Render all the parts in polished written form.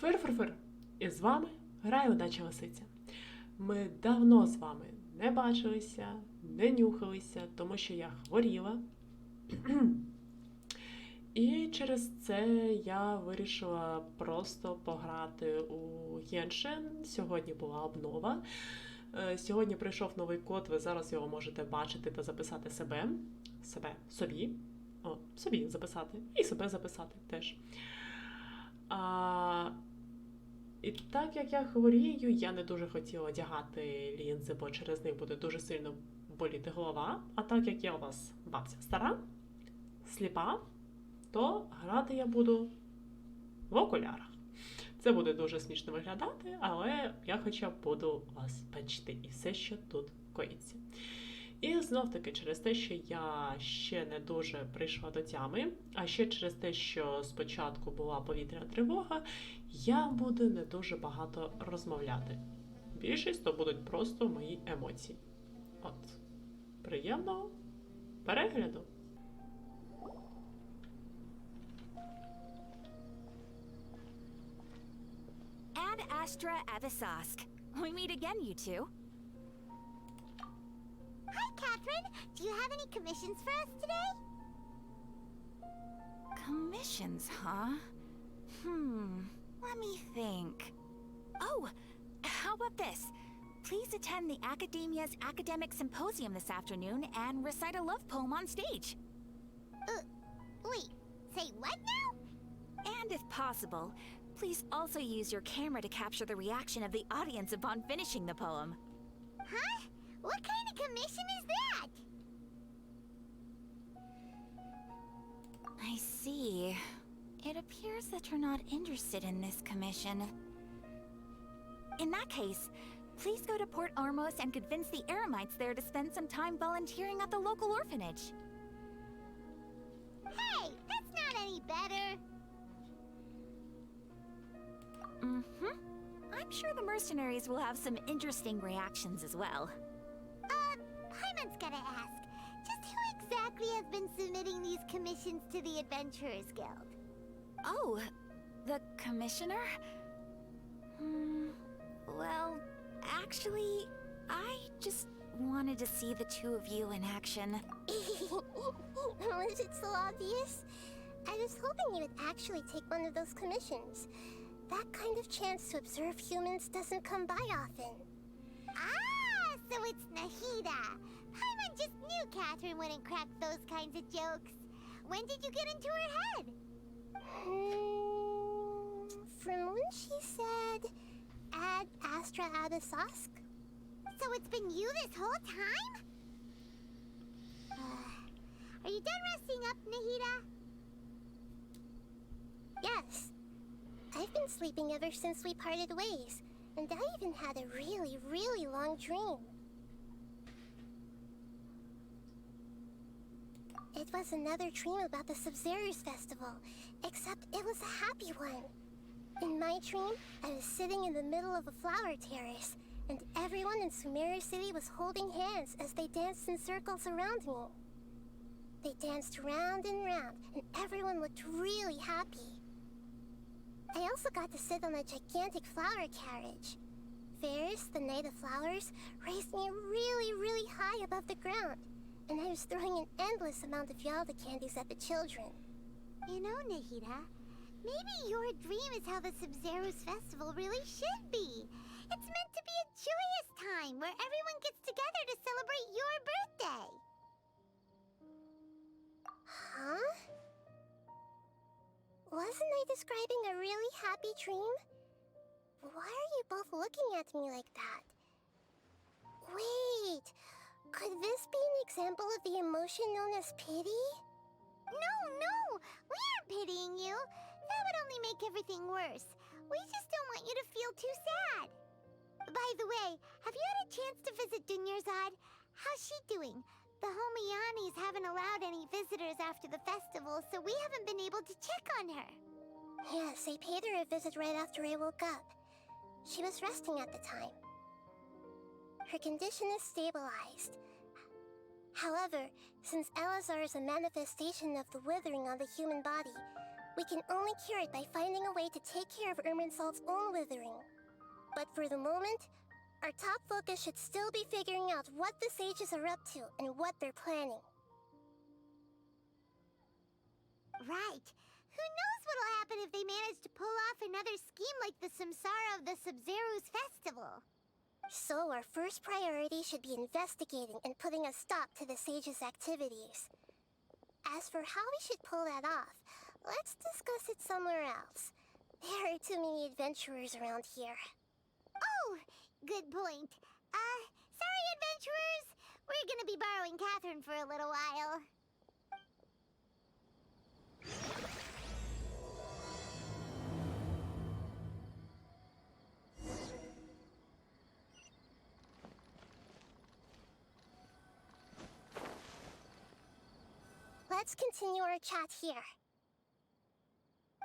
Фир-фир-фир! І з вами грає удача лисиця. Ми давно з вами не бачилися, не нюхалися, тому що я хворіла. І через це я вирішила просто пограти у Genshin. Сьогодні була обнова. Сьогодні прийшов новий код, ви зараз його можете бачити та записати собі записати і себе записати теж. І так як я хворію, я не дуже хотіла одягати лінзи, бо через них буде дуже сильно боліти голова. А так як я у вас бабця стара, сліпа, то грати я буду в окулярах. Це буде дуже смішно виглядати, але я хоча б буду вас бачити і все, що тут коїться. І знов-таки через те, що я ще не дуже прийшла до тями, а ще через те, що спочатку була повітряна тривога, я буду не дуже багато розмовляти. Більшість то будуть просто мої емоції. От. Приємного перегляду! Ad Astra Avisask. We meet again, you two. Hi, Catherine. Do you have any commissions for us today? Commissions, huh? Let me think. Oh, how about this? Please attend the Academia's Academic Symposium this afternoon and recite a love poem on stage. Wait, say what now? And if possible, please also use your camera to capture the reaction of the audience upon finishing the poem. Huh? What kind of commission is that? I see. It appears that you're not interested in this commission. In that case, please go to Port Ormos and convince the Eremites there to spend some time volunteering at the local orphanage. Hey, that's not any better. I'm sure the mercenaries will have some interesting reactions as well. Hyman's gotta ask, just who exactly has been submitting these commissions to the Adventurers Guild? Oh, the commissioner? Well, actually, I just wanted to see the two of you in action. Was it so obvious? I was hoping you would actually take one of those commissions. That kind of chance to observe humans doesn't come by often. Ah, so it's Nahida. Hyman just knew Catherine wouldn't crack those kinds of jokes. When did you get into her head? From when she said, Ad Astra Abisask? So it's been you this whole time? Are you done resting up, Nahida? Yes. I've been sleeping ever since we parted ways, and I even had a really, really long dream. It was another dream about the Sub-Zerus festival, except it was a happy one. In my dream, I was sitting in the middle of a flower terrace, and everyone in Sumeru City was holding hands as they danced in circles around me. They danced round and round, and everyone looked really happy. I also got to sit on a gigantic flower carriage. Ferris, the Knight of Flowers, raised me really, really high above the ground, and I was throwing an endless amount of Yalda candies at the children. You know, Nahida, maybe your dream is how the Sub-Zerus festival really should be. It's meant to be a joyous time where everyone gets together to celebrate your birthday. Huh? Wasn't I describing a really happy dream? Why are you both looking at me like that? Wait, could this be an example of the emotion known as pity? No, we aren't pitying you. That would only make everything worse. We just don't want you to feel too sad. By the way, have you had a chance to visit Dunyarzad? How's she doing? The Homianis haven't allowed any visitors after the festival, so we haven't been able to check on her. Yes, I paid her a visit right after I woke up. She was resting at the time. Her condition is stabilized. However, since Elazar is a manifestation of the withering on the human body, We can only cure it by finding a way to take care of Irminsul's own withering. But for the moment, our top focus should still be figuring out what the sages are up to and what they're planning. Right. Who knows what'll happen if they manage to pull off another scheme like the Samsara of the Sub-Zero's festival? So our first priority should be investigating and putting a stop to the sages' activities. As for how we should pull that off, let's discuss it somewhere else. There are too many adventurers around here. Oh, good point. Sorry, adventurers. We're gonna be borrowing Catherine for a little while. Let's continue our chat here.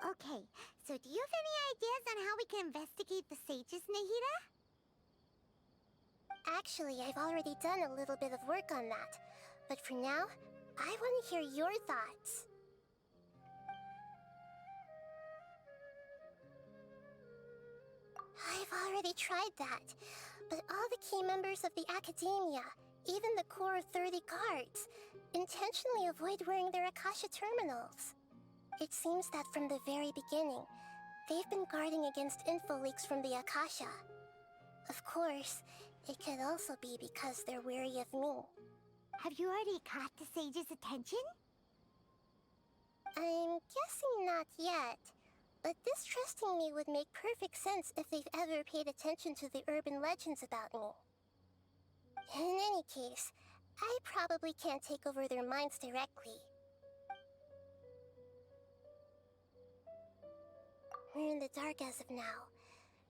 Okay, so do you have any ideas on how we can investigate the sages, Nahida? Actually, I've already done a little bit of work on that. But for now, I want to hear your thoughts. I've already tried that, but all the key members of the Academia, even the core 30 guards, intentionally avoid wearing their Akasha terminals. It seems that from the very beginning, they've been guarding against info leaks from the Akasha. Of course, it could also be because they're wary of me. Have you already caught the sages' attention? I'm guessing not yet, but distrusting me would make perfect sense if they've ever paid attention to the urban legends about me. In any case, I probably can't take over their minds directly. We're in the dark as of now.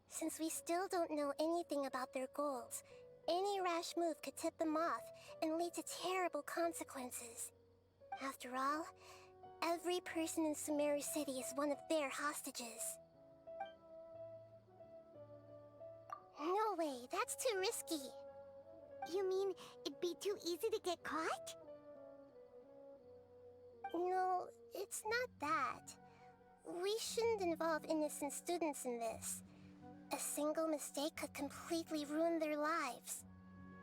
Since we still don't know anything about their goals, any rash move could tip them off and lead to terrible consequences. After all, every person in Sumeru City is one of their hostages. No way, that's too risky. You mean it'd be too easy to get caught? No, it's not that. We shouldn't involve innocent students in this. A single mistake could completely ruin their lives.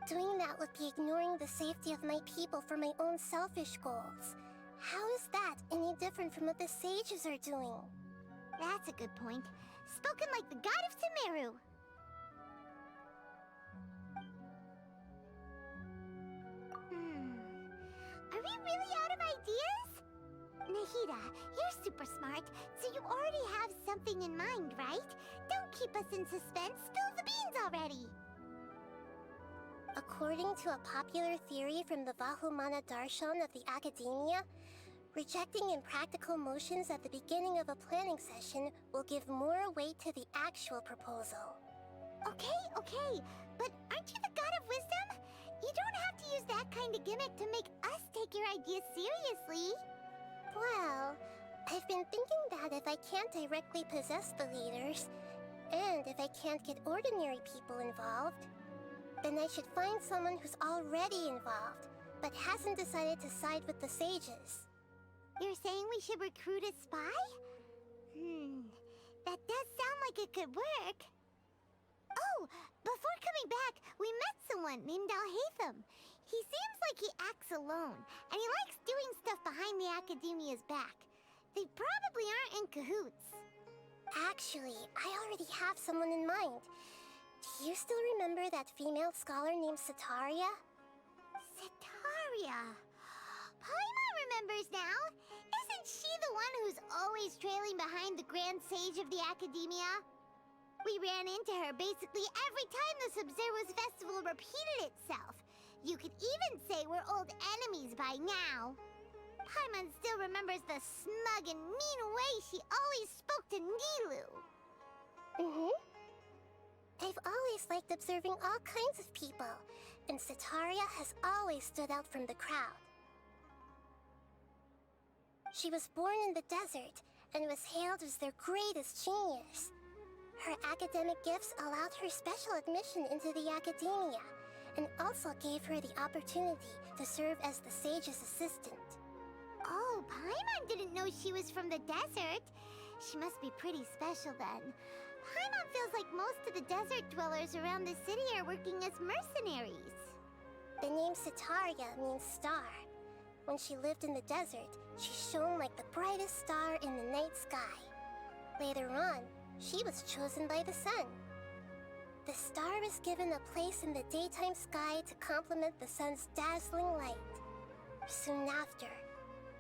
Doing that would be ignoring the safety of my people for my own selfish goals. How is that any different from what the sages are doing? That's a good point. Spoken like the god of Sumeru. Are we really out of ideas? Nahida, you're super smart, so you already have something in mind, right? Don't keep us in suspense. Spill the beans already. According to a popular theory from the Vahumana Darshan of the Academia, rejecting impractical motions at the beginning of a planning session will give more weight to the actual proposal. Okay, but aren't you the god of wisdom? You don't have to use that kind of gimmick to make us take your ideas seriously. Well, I've been thinking that if I can't directly possess the leaders, and if I can't get ordinary people involved, then I should find someone who's already involved, but hasn't decided to side with the sages. You're saying we should recruit a spy? That does sound like it could work. Oh, before coming back, we met someone named Alhaitham. He seems like he acts alone, and he likes doing stuff behind the Academia's back. They probably aren't in cahoots. Actually, I already have someone in mind. Do you still remember that female scholar named Setaria? Setaria. Paimon remembers now. Isn't she the one who's always trailing behind the Grand Sage of the Academia? We ran into her basically every time the Sub-Zero's festival repeated itself. You could even say we're old enemies by now. Paimon still remembers the smug and mean way she always spoke to Nilu. I've always liked observing all kinds of people, and Setaria has always stood out from the crowd. She was born in the desert and was hailed as their greatest genius. Her academic gifts allowed her special admission into the Academia, and also gave her the opportunity to serve as the sage's assistant. Oh, Paimon didn't know she was from the desert. She must be pretty special then. Paimon feels like most of the desert dwellers around the city are working as mercenaries. The name Sitaria means star. When she lived in the desert, she shone like the brightest star in the night sky. Later on, she was chosen by the sun. The star was given a place in the daytime sky to complement the sun's dazzling light. Soon after,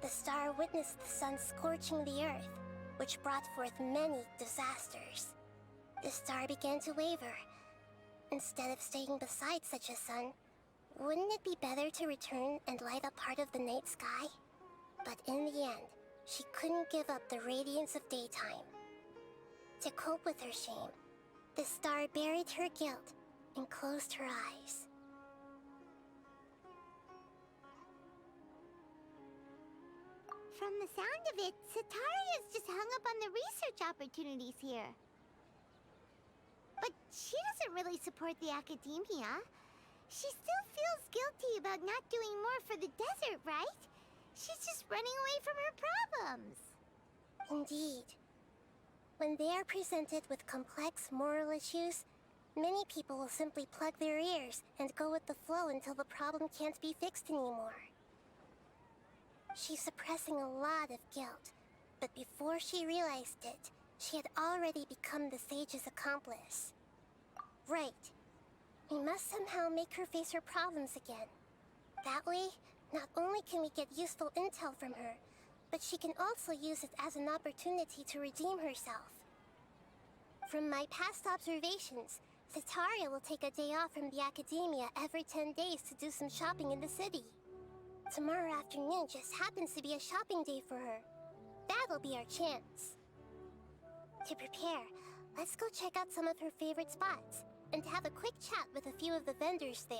the star witnessed the sun scorching the earth, which brought forth many disasters. The star began to waver. Instead of staying beside such a sun, wouldn't it be better to return and light up part of the night sky? But in the end, she couldn't give up the radiance of daytime. To cope with her shame, the star buried her guilt and closed her eyes. From the sound of it, Sitaria's just hung up on the research opportunities here. But she doesn't really support the academia. She still feels guilty about not doing more for the desert, right? She's just running away from her problems. Indeed. When they are presented with complex moral issues, many people will simply plug their ears and go with the flow until the problem can't be fixed anymore. She's suppressing a lot of guilt, but before she realized it, she had already become the sage's accomplice. Right. We must somehow make her face her problems again. That way, not only can we get useful intel from her, but she can also use it as an opportunity to redeem herself. From my past observations, Sitaria will take a day off from the academia every 10 days to do some shopping in the city. Tomorrow afternoon just happens to be a shopping day for her. That'll be our chance. To prepare, let's go check out some of her favorite spots and have a quick chat with a few of the vendors there.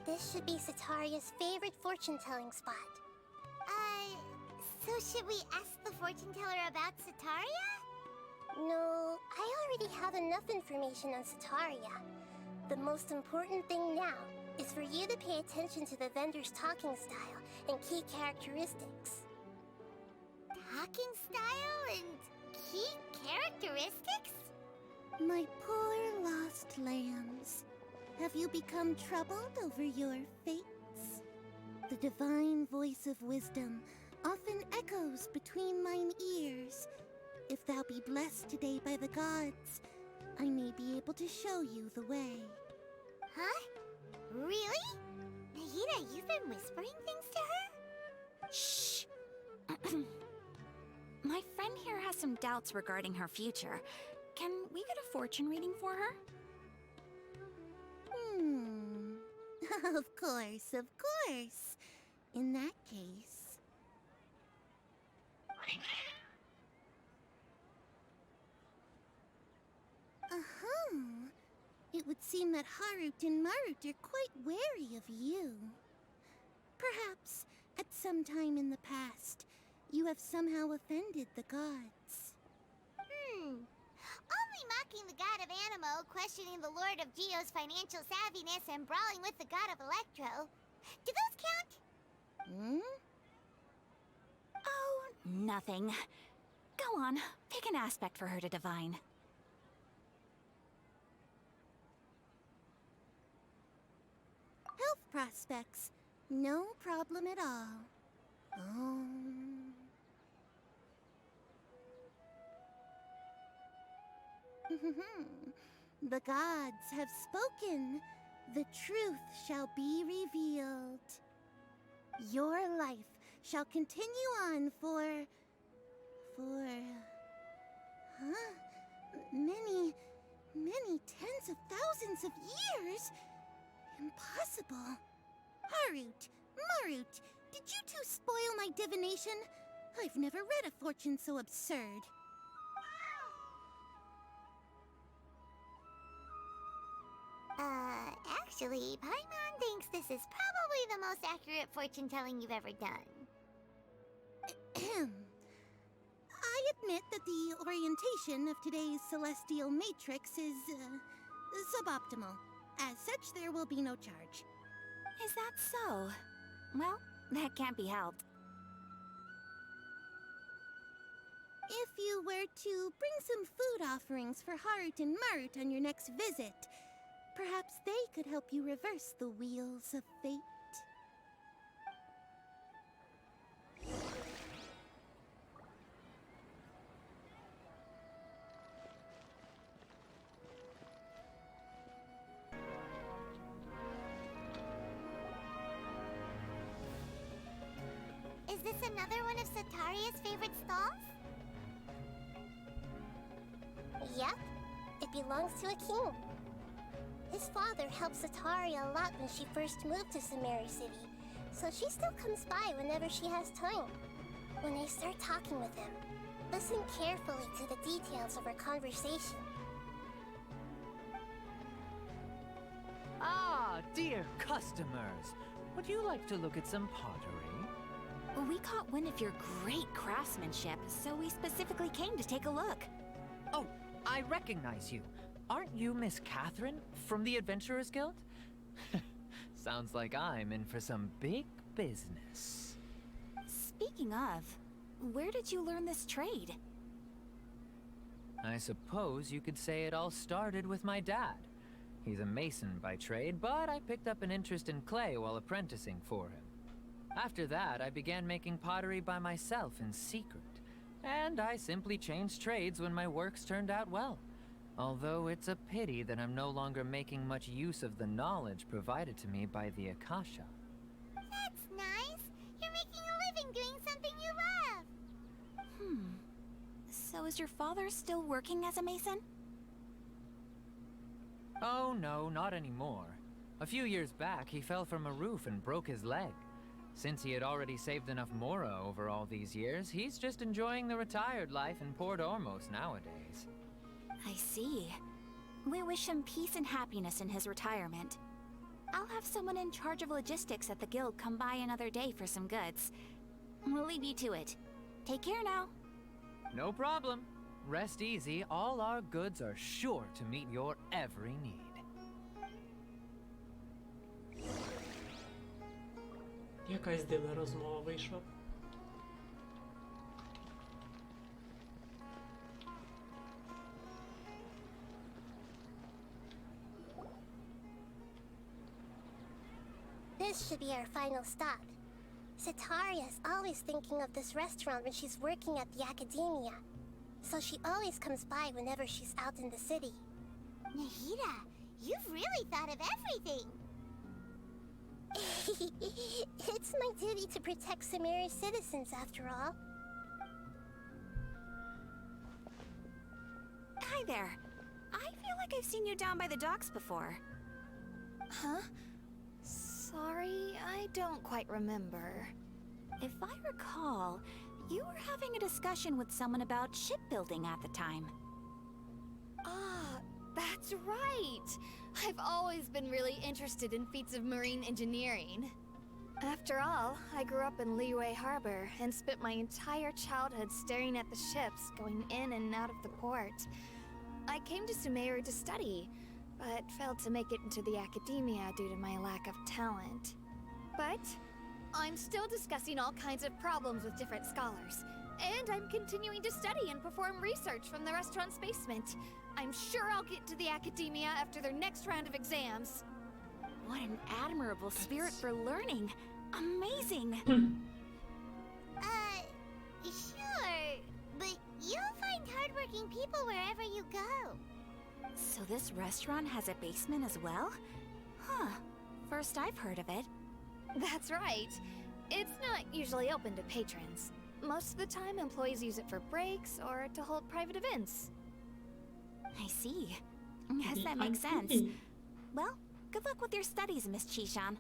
This should be Sitaria's favorite fortune-telling spot. So should we ask the fortune teller about Sitaria? No, I already have enough information on Sitaria. The most important thing now is for you to pay attention to the vendor's talking style and key characteristics. Talking style and key characteristics? My poor lost lambs, have you become troubled over your fates? The divine voice of wisdom often echoes between mine ears. If thou be blessed today by the gods, I may be able to show you the way. Huh? Really? Nahida, you've been whispering things to her? Shh! My friend here has some doubts regarding her future. Can we get a fortune reading for her? Of course, of course. In that case... It would seem that Harut and Marut are quite wary of you. Perhaps, at some time in the past, you have somehow offended the gods. Only mocking the god of Animo, questioning the lord of Geo's financial savviness, and brawling with the god of Electro. Do those count? Oh, nothing. Go on, pick an aspect for her to divine. Health prospects. No problem at all. The gods have spoken. The truth shall be revealed. Your life shall continue on for thousands of years? Impossible. Harut, Marut, did you two spoil my divination? I've never read a fortune so absurd. Actually, Paimon thinks this is probably the most accurate fortune-telling you've ever done. I admit that the orientation of today's celestial matrix is, suboptimal. As such, there will be no charge. Is that so? Well, that can't be helped. If you were to bring some food offerings for Harut and Marut on your next visit, perhaps they could help you reverse the wheels of fate. Is this another one of Sataria's favorite stalls? Yep, it belongs to a king. His father helped Sataria a lot when she first moved to Samari City, so she still comes by whenever she has time. When I start talking with him, listen carefully to the details of our conversation. Ah, dear customers, would you like to look at some pottery? We caught wind of your great craftsmanship, so we specifically came to take a look. Oh, I recognize you. Aren't you Miss Catherine from the Adventurers Guild? Sounds like I'm in for some big business. Speaking of, where did you learn this trade? I suppose you could say it all started with my dad. He's a mason by trade, but I picked up an interest in clay while apprenticing for him. After that, I began making pottery by myself in secret, and I simply changed trades when my works turned out well. Although it's a pity that I'm no longer making much use of the knowledge provided to me by the Akasha. That's nice. You're making a living doing something you love. So is your father still working as a mason? Oh no, not anymore. A few years back, he fell from a roof and broke his leg. Since he had already saved enough mora over all these years, he's just enjoying the retired life in Port Ormos nowadays. I see. We wish him peace and happiness in his retirement. I'll have someone in charge of logistics at the guild come by another day for some goods. We'll leave you to it. Take care now. No problem. Rest easy, all our goods are sure to meet your every need. Якась дивна розмова вийшла. This should be our final stop. Sataria's always thinking of this restaurant when she's working at the academia, so she always comes by whenever she's out in the city. Nahida, you've really thought of everything. It's my duty to protect Samari's citizens, after all. Hi there. I feel like I've seen you down by the docks before. Huh? Sorry, I don't quite remember. If I recall, you were having a discussion with someone about shipbuilding at the time. Ah, that's right! I've always been really interested in feats of marine engineering. After all, I grew up in Liyue Harbor and spent my entire childhood staring at the ships going in and out of the port. I came to Sumeru to study, but failed to make it into the academia due to my lack of talent. But I'm still discussing all kinds of problems with different scholars, and I'm continuing to study and perform research from the restaurant's basement. I'm sure I'll get to the academia after their next round of exams. What an admirable spirit for learning. Amazing. Sure, but you'll find hardworking people wherever you go. So this restaurant has a basement as well? Huh. First I've heard of it. That's right. It's not usually open to patrons. Most of the time, employees use it for breaks or to hold private events. I see. Guess that makes sense. Well, good luck with your studies, Miss Chishan.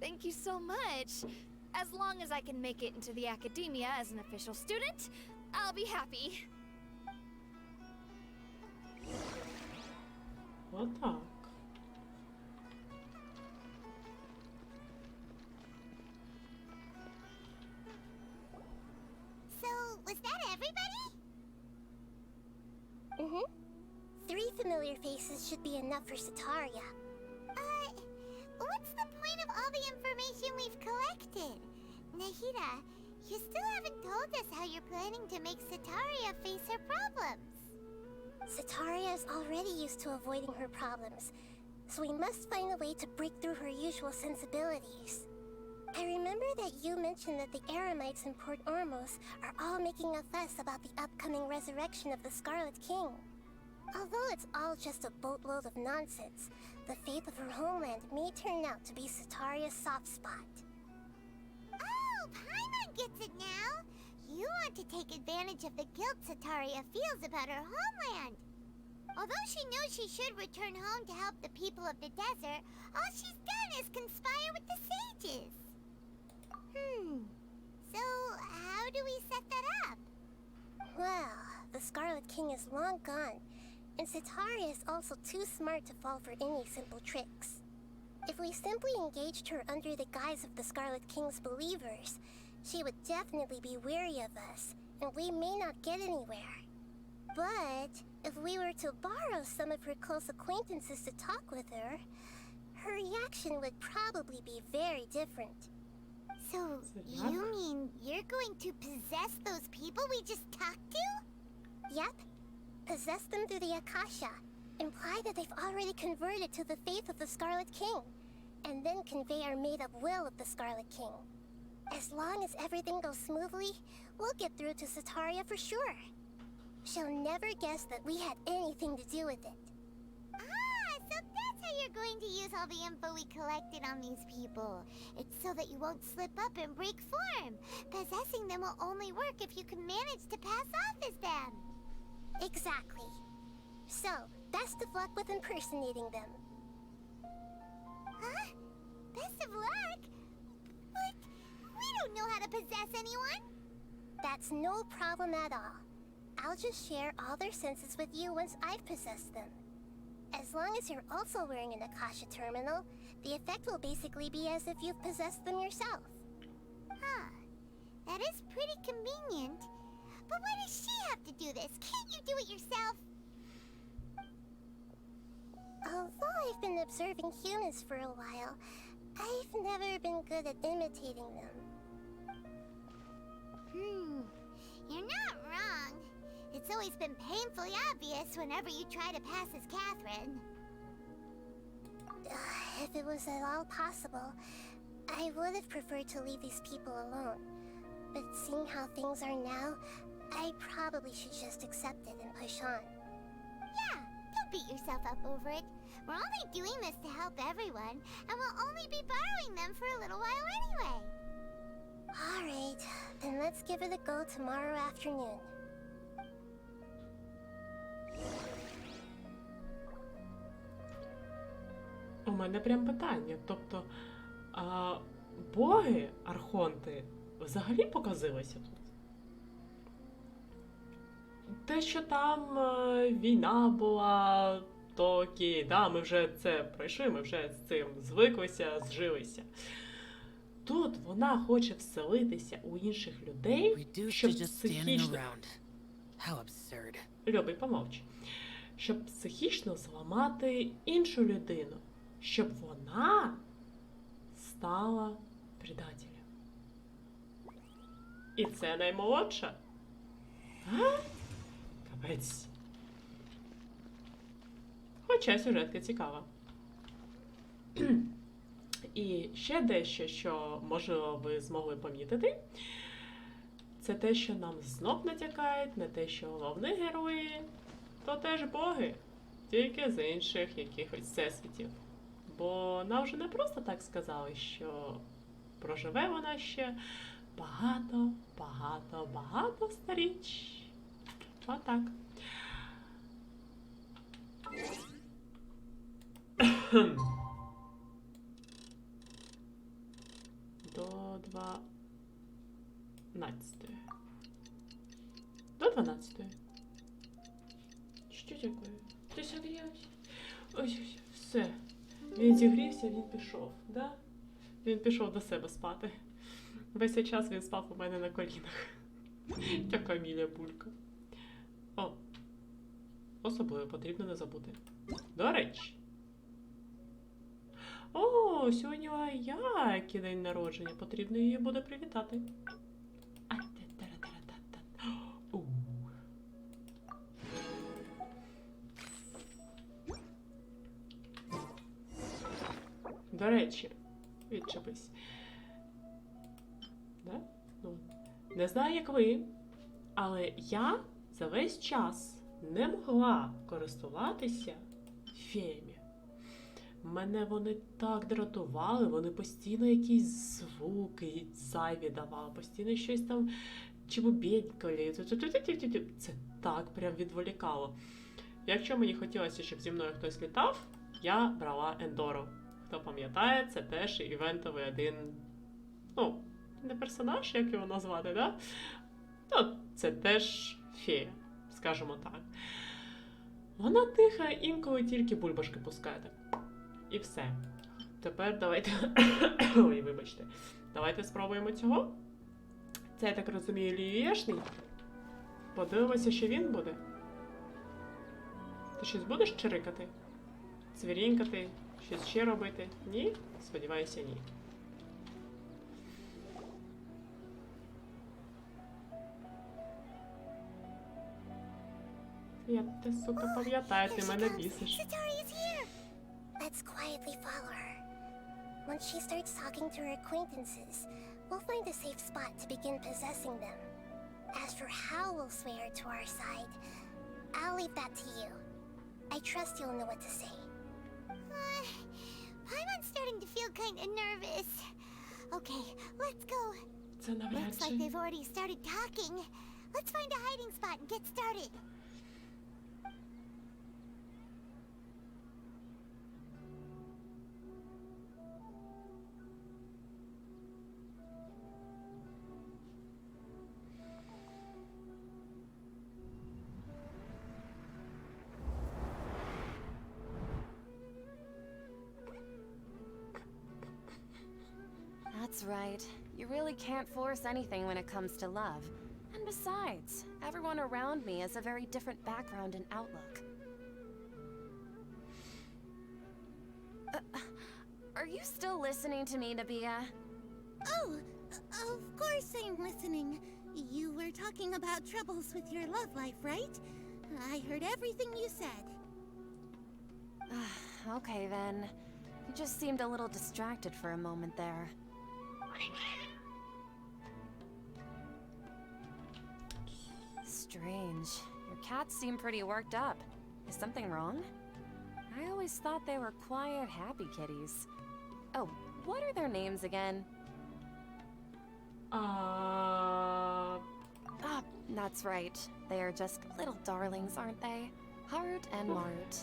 Thank you so much. As long as I can make it into the academia as an official student, I'll be happy. Отак. So, was that everybody? Mm-hmm. 3 familiar faces should be enough for Sataria. What's the point of all the information we've collected? Nahida, you still haven't told us how you're planning to make Sataria face her problems. Sataria is already used to avoiding her problems, so we must find a way to break through her usual sensibilities. I remember that you mentioned that the Eremites in Port Ormos are all making a fuss about the upcoming resurrection of the Scarlet King. Although it's all just a boatload of nonsense, the fate of her homeland may turn out to be Sataria's soft spot. Oh, Paimon gets it now! You want to take advantage of the guilt Sataria feels about her homeland. Although she knows she should return home to help the people of the desert, all she's done is conspire with the sages. So how do we set that up? Well, the Scarlet King is long gone, and Sataria is also too smart to fall for any simple tricks. If we simply engaged her under the guise of the Scarlet King's believers, she would definitely be wary of us, and we may not get anywhere. But if we were to borrow some of her close acquaintances to talk with her, her reaction would probably be very different. So, you mean you're going to possess those people we just talked to? Yep. Possess them through the Akasha. Imply that they've already converted to the faith of the Scarlet King, and then convey our made-up will of the Scarlet King. As long as everything goes smoothly, we'll get through to Sataria for sure. She'll never guess that we had anything to do with it. So that's how you're going to use all the info we collected on these people. It's so that you won't slip up and break form. Possessing them will only work if you can manage to pass off as them. Exactly. So, best of luck with impersonating them. Huh? Best of luck? But we don't know how to possess anyone. That's no problem at all. I'll just share all their senses with you once I've possessed them. As long as you're also wearing an Akasha terminal, the effect will basically be as if you've possessed them yourself. Huh. That is pretty convenient. But why does she have to do this? Can't you do it yourself? Although I've been observing humans for a while, I've never been good at imitating them. You're not wrong. It's always been painfully obvious whenever you try to pass as Catherine. If it was at all possible, I would have preferred to leave these people alone. But seeing how things are now, I probably should just accept it and push on. Yeah, don't beat yourself up over it. We're only doing this to help everyone, and we'll only be borrowing them for a little while anyway. Alright, then let's give it a go tomorrow afternoon. У мене прям питання. Тобто, боги, архонти, взагалі показилися тут? Те, що там війна була, то окей, да, ми вже це пройшли, ми вже з цим звиклися, зжилися. Тут вона хоче вселитися у інших людей, щоб психічно... Любий, помовч. Щоб психічно зламати іншу людину. Щоб вона стала предателем. І це наймолодша? А? Капець. Хоча сюжетка цікава. І ще дещо, що, можливо, ви змогли помітити, це те, що нам знов натякають на те, що головні герої то теж боги, тільки з інших якихось всесвітів. Бо нам вже не просто так сказали, що проживе вона ще багато сторіч. Отак. До 12. До 12. Що дякую? 59. Ось, все. Він зігрівся, він пішов, да? Він пішов до себе спати. Весь цей час він спав у мене на колінах. Така міля булька. О, особливо потрібно не забути. До речі. О, сьогодні у Аякі день народження. Потрібно її буде привітати. У. До речі, відчепись. Да? Ну, не знаю, як ви, але я за весь час не могла користуватися феями. Мене вони так дратували, вони постійно якісь звуки зайві давали, постійно щось там чебубєнькали. Це так прям відволікало. Якщо мені хотілося, щоб зі мною хтось літав, я брала Ендору. Хто пам'ятає, це теж івентовий один, ну, не персонаж, як його назвати, да? Ну, це теж фея, скажімо так. Вона тиха, інколи тільки бульбашки пускає так. І все. Тепер давайте... Ой, вибачте. Давайте спробуємо цього. Це, я так розумію, лієшний. Подивимося, що він буде. Ти щось будеш чирикати? Цвірінькати? Щось ще робити? Ні? Сподіваюся, ні. Ти, сука, пам'ятаю, ти мене бісиш. Chitari's here! Let's quietly follow her. Once she starts talking to her acquaintances, we'll find a safe spot to begin possessing them. As for how we'll sway her to our side, I'll leave that to you. I trust you'll know what to say. Paimon's starting to feel kind of nervous. Okay, let's go. Це навряд Looks like чи. they've already started talking. Let's find a hiding spot and get started. That's right. You really can't force anything when it comes to love. And besides, everyone around me has a very different background and outlook. Are you still listening to me, Nabia? Oh, of course I'm listening. You were talking about troubles with your love life, right? I heard everything you said. Okay then. You just seemed a little distracted for a moment there. Strange. Your cats seem pretty worked up. Is something wrong? I always thought they were quiet, happy kitties. Oh, what are their names again? Ah, that's right. They are just little darlings, aren't they? Heart and Mart.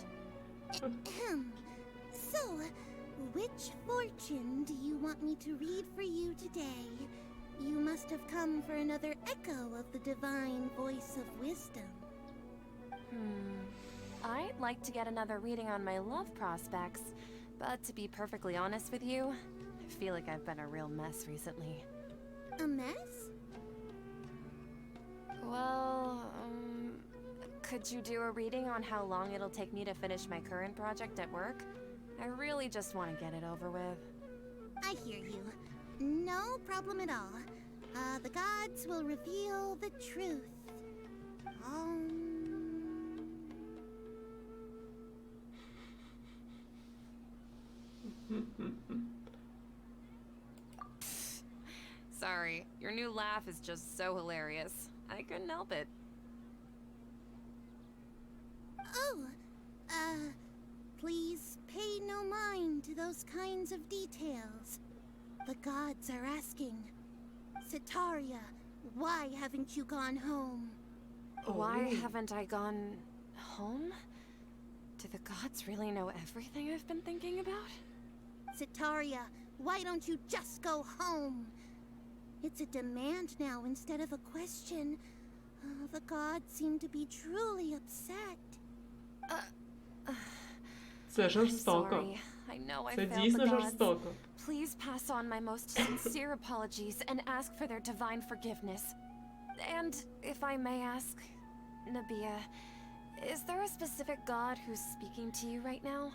So, which fortune do you want me to read for you today? You must have come for another echo of the divine voice of wisdom. I'd like to get another reading on my love prospects, but to be perfectly honest with you, I feel like I've been a real mess recently. A mess? Well, could you do a reading on how long it'll take me to finish my current project at work? I really just want to get it over with. I hear you. No problem at all. The gods will reveal the truth. Sorry, your new laugh is just so hilarious. I couldn't help it. Please pay no mind to those kinds of details. The gods are asking, Sitaria, why haven't you gone home? Why haven't I gone home? Do the gods really know everything I've been thinking about? Citaria, why don't you just go home? It's a demand now instead of a question. The gods seem to be truly upset. Це I'm жорстоко. sorry. I know I Це failed the дійсно gods. жорстоко. Please pass on my most sincere apologies and ask for their divine forgiveness. And if I may ask, Nabia, is there a specific god who's speaking to you right now?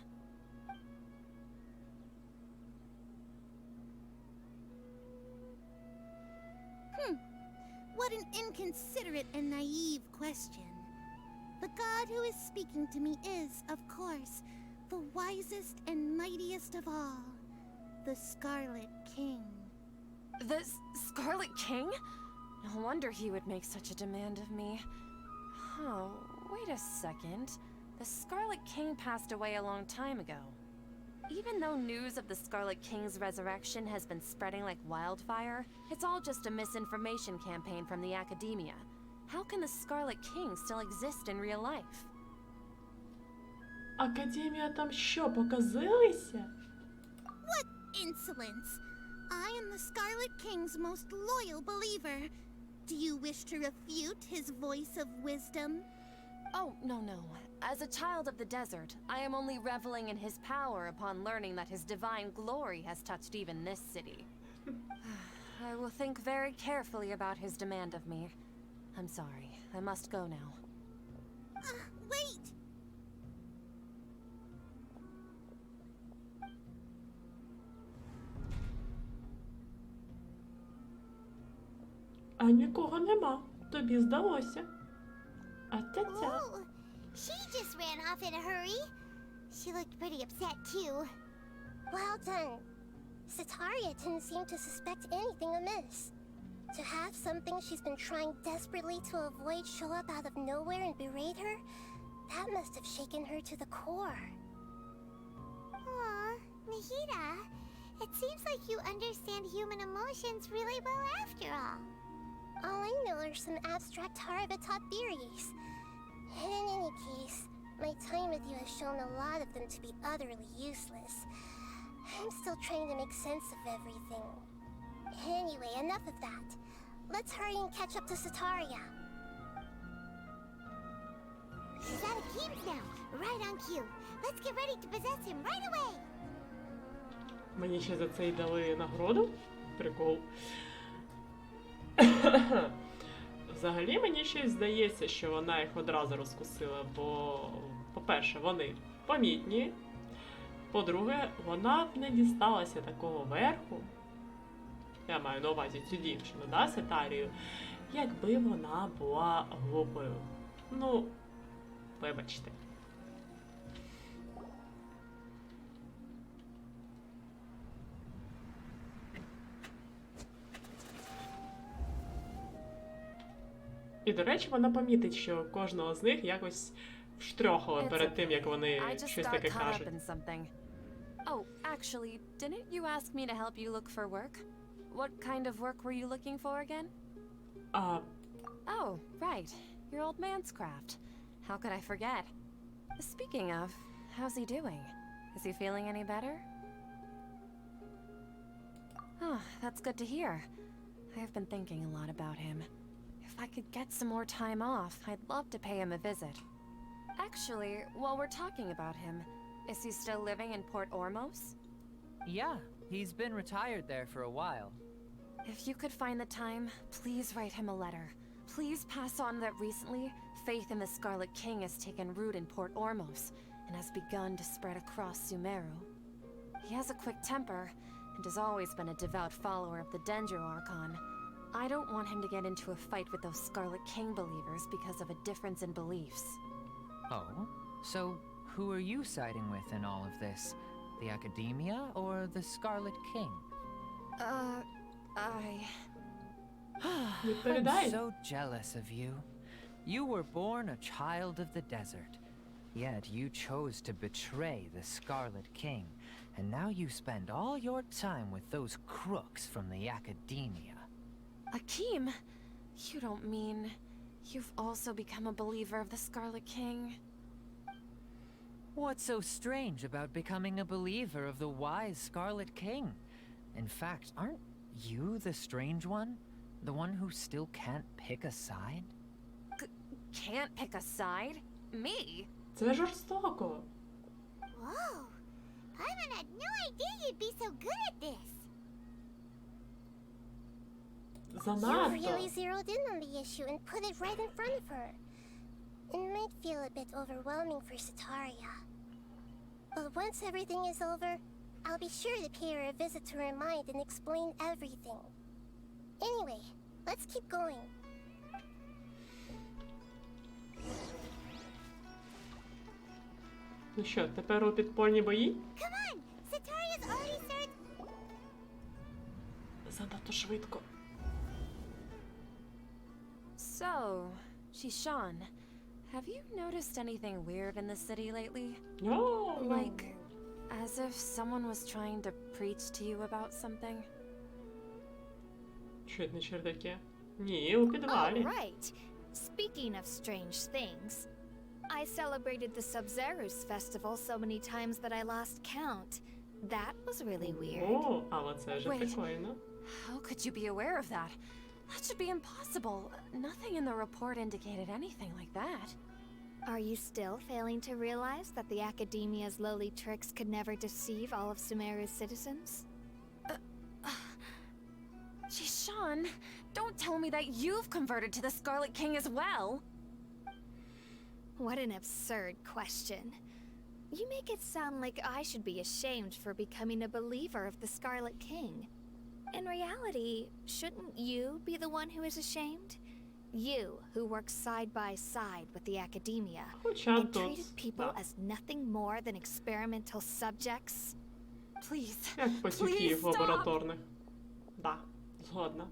What an inconsiderate and naive question. The god who is speaking to me is, of course, the wisest and mightiest of all, the Scarlet King. The Scarlet King? No wonder he would make such a demand of me. Oh, wait a second. The Scarlet King passed away a long time ago. Even though news of the Scarlet King's resurrection has been spreading like wildfire, it's all just a misinformation campaign from the academia. How can the Scarlet King still exist in real life? Академія там що, показилися? What insolence! I am the Scarlet King's most loyal believer. Do you wish to refute his voice of wisdom? Oh, no. As a child of the desert, I am only reveling in his power upon learning that his divine glory has touched even this city. I will think very carefully about his demand of me. I'm sorry. I must go now. Wait! А нікого нема. Тобі здалося. А ця. Oh, she just ran off in a hurry. She looked pretty upset too. Well done. Citaria didn't seem to suspect anything amiss. To have something she's been trying desperately to avoid show up out of nowhere and berate her, that must have shaken her to the core. Aw, Nahida, it seems like you understand human emotions really well after all. All I know are some abstract Harvard-taught theories. And in any case, my time with you has shown a lot of them to be utterly useless. I'm still trying to make sense of everything. Anyway, enough of that. Let's hurry and catch up to Citaria. She's out of Keem's now, right on cue. Let's get ready to possess him right away. Мені ще за це й дали нагороду. Прикол. Взагалі, мені щось здається, що вона їх одразу розкусила, бо, по-перше, вони помітні. По-друге, вона б не дісталася такого верху. Я маю на увазі цю дівчину, да, Ситарію, якби вона була глупою. Ну, вибачте. І, до речі, вона помітить, що кожного з них якось вштрьохало перед тим, як вони I just щось got таке caught up кажуть. in something. Oh, actually, didn't you ask me to help you look for work? What kind of work were you looking for again? А, Oh, right. Your old man's craft. How could I forget? Speaking of, how's he doing? Is he feeling any better? Oh, that's good to hear. I have been thinking a lot about him. If I could get some more time off, I'd love to pay him a visit. Actually, while we're talking about him, is he still living in Port Ormos? Yeah, he's been retired there for a while. If you could find the time, please write him a letter. Please pass on that recently, faith in the Scarlet King has taken root in Port Ormos and has begun to spread across Sumeru. He has a quick temper and has always been a devout follower of the Dendro Archon. I don't want him to get into a fight with those Scarlet King believers because of a difference in beliefs. Oh? So, who are you siding with in all of this? The Academia or the Scarlet King? I'm відповідай. so jealous of you. You were born a child of the desert, yet you chose to betray the Scarlet King, and now you spend all your time with those crooks from the Academia. Akeem, you don't mean you've also become a believer of the Scarlet King? What's so strange about becoming a believer of the wise Scarlet King? In fact, aren't you the strange one? The one who still can't pick a side? Can't pick a side? Me? Це жорстоко. Whoa! Paimon had no idea you'd be so good at this. You Занадто. really zeroed in on the issue and put it right in front of her. It might feel a bit overwhelming for Sataria. But once everything is over, I'll be sure to pay her a visit to her mind and explain everything. Anyway, let's keep going. Ну що, тепер у підпольні бої? Come on! Sataria's already started. Занадто швидко. So, Shishan, have you noticed anything weird in the city lately? О, Like, as if someone was trying to preach to you about something? Чуть не чердаки. Ні, у підвалі. Oh, right. Speaking of strange things, I celebrated the Sub-Zerus festival so many times that I lost count. That was really weird. О, але це вже Wait. прикольно. How could you be aware of that? That should be impossible. Nothing in the report indicated anything like that. Are you still failing to realize that the Academia's lowly tricks could never deceive all of Sumeru's citizens? Shishan, don't tell me that you've converted to the Scarlet King as well. What an absurd question. You make it sound like I should be ashamed for becoming a believer of the Scarlet King. In reality, shouldn't you be the one who is ashamed? You, who works side by side with the Academia Хоча and тут, treated people да. as nothing more than experimental subjects. Please, Як пацюків please stop. лабораторних. Да, згодна.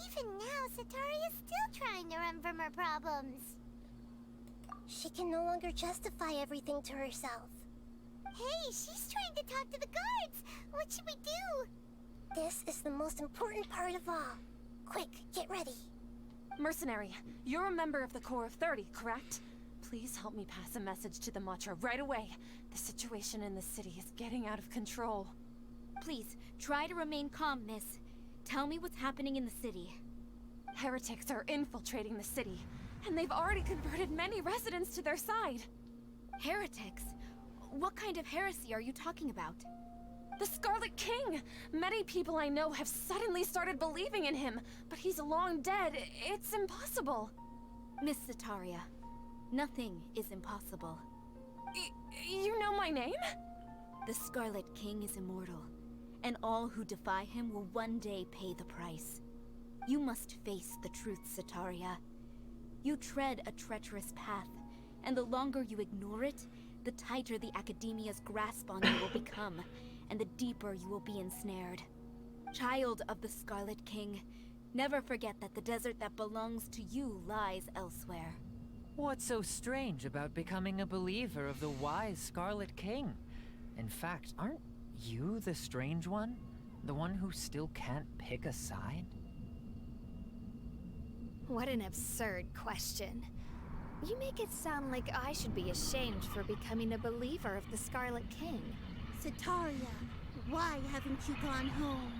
Even now, Sataria's still trying to run from her problems. She can no longer justify everything to herself. Hey, she's trying to talk to the guards. What should we do? This is the most important part of all. Quick, get ready. Mercenary, you're a member of the Corps of 30, correct? Please help me pass a message to the Matra right away. The situation in the city is getting out of control. Please, try to remain calm, miss. Tell me what's happening in the city. Heretics are infiltrating the city, and they've already converted many residents to their side. Heretics? What kind of heresy are you talking about? The Scarlet King! Many people I know have suddenly started believing in him, but he's long dead. It's impossible. Miss Sataria, nothing is impossible. You know my name? The Scarlet King is immortal, and all who defy him will one day pay the price. You must face the truth, Sataria. You tread a treacherous path, and the longer you ignore it, the tighter the Academia's grasp on you will become, and the deeper you will be ensnared. Child of the Scarlet King, never forget that the desert that belongs to you lies elsewhere. What's so strange about becoming a believer of the wise Scarlet King? In fact, aren't you the strange one? The one who still can't pick a side? What an absurd question. You make it sound like I should be ashamed for becoming a believer of the Scarlet King. Sataria, why haven't you gone home?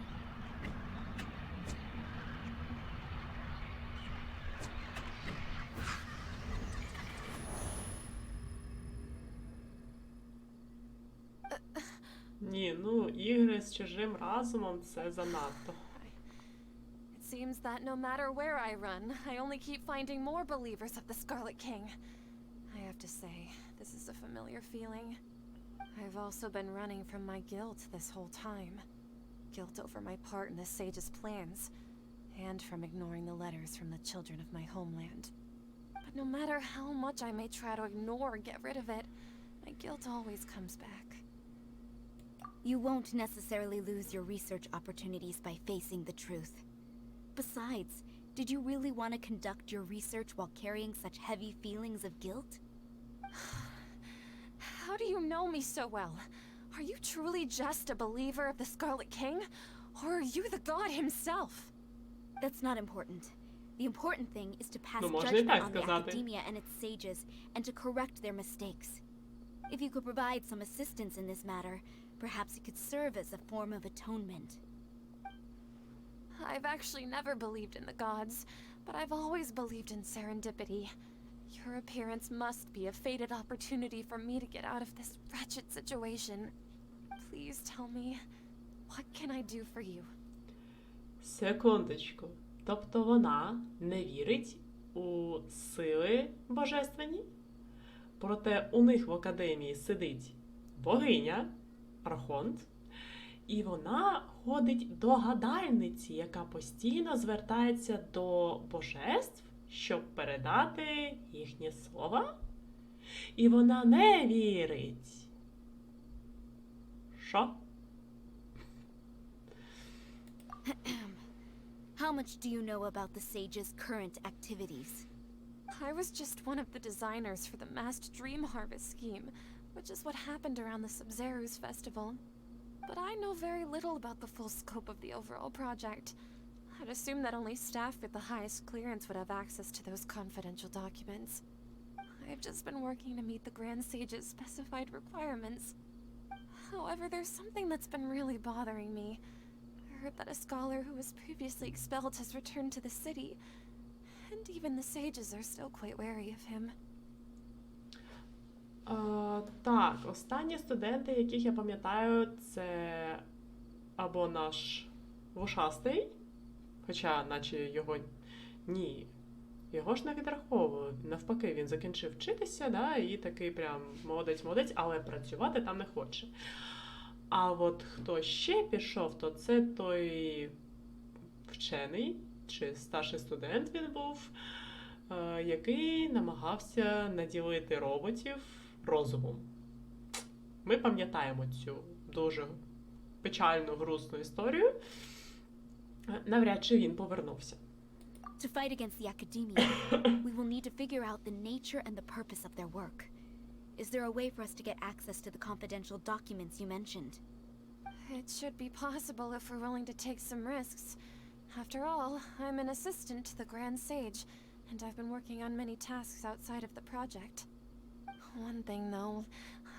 Ні, ну, ігри з чужим разумом – це занадто. It seems that no matter where I run, I only keep finding more believers of the Scarlet King. I have to say, this is a familiar feeling. I've also been running from my guilt this whole time. Guilt over my part in the Sage's plans, and from ignoring the letters from the children of my homeland. But no matter how much I may try to ignore or get rid of it, my guilt always comes back. You won't necessarily lose your research opportunities by facing the truth. Besides, did you really want to conduct your research while carrying such heavy feelings of guilt? How do you know me so well? Are you truly just a believer of the Scarlet King? Or are you the god himself? That's not important. The important thing is to pass Ну, можна і judgment так on the сказати. academia and its sages, and to correct their mistakes. If you could provide some assistance in this matter, perhaps it could serve as a form of atonement. I've actually never believed in the gods, but I've always believed in serendipity. Your appearance must be a fated opportunity for me to get out of this wretched situation. Please tell me, what can I do for you? Секундочку. Тобто вона не вірить у сили божественні? Проте у них в академії сидить богиня, архонт, і вона ходить до гадальниці, яка постійно звертається до божеств, щоб передати їхні слова. І вона не вірить. Що? How much do you know about the sage's current activities? I was just one of the designers for the massed dream harvest scheme, which is what happened around the Sub-Zero's festival. But I know very little about the full scope of the overall project. I'd assume that only staff with the highest clearance would have access to those confidential documents. I've just been working to meet the Grand Sage's specified requirements. However, there's something that's been really bothering me. I heard that a scholar who was previously expelled has returned to the city, and even the sages are still quite wary of him. Так, останні студенти, яких я пам'ятаю, це або наш вушастий, хоча наче його ні, його ж не відраховують. Навпаки, він закінчив вчитися, да, і такий прям молодець, але працювати там не хоче. А от хто ще пішов, то це той вчений, чи старший студент він був, який намагався наділити роботів розумом. Ми пам'ятаємо цю дуже печальну, грустну історію. Навряд чи він повернувся. To fight against the academia, we will need to figure out the nature and the purpose of their work. Is there a way for us to get access to the confidential documents you mentioned? It should be possible if we're willing to take some risks. After all, I'm an assistant to the Grand Sage, and I've been working on many tasks outside of the project. One thing, though,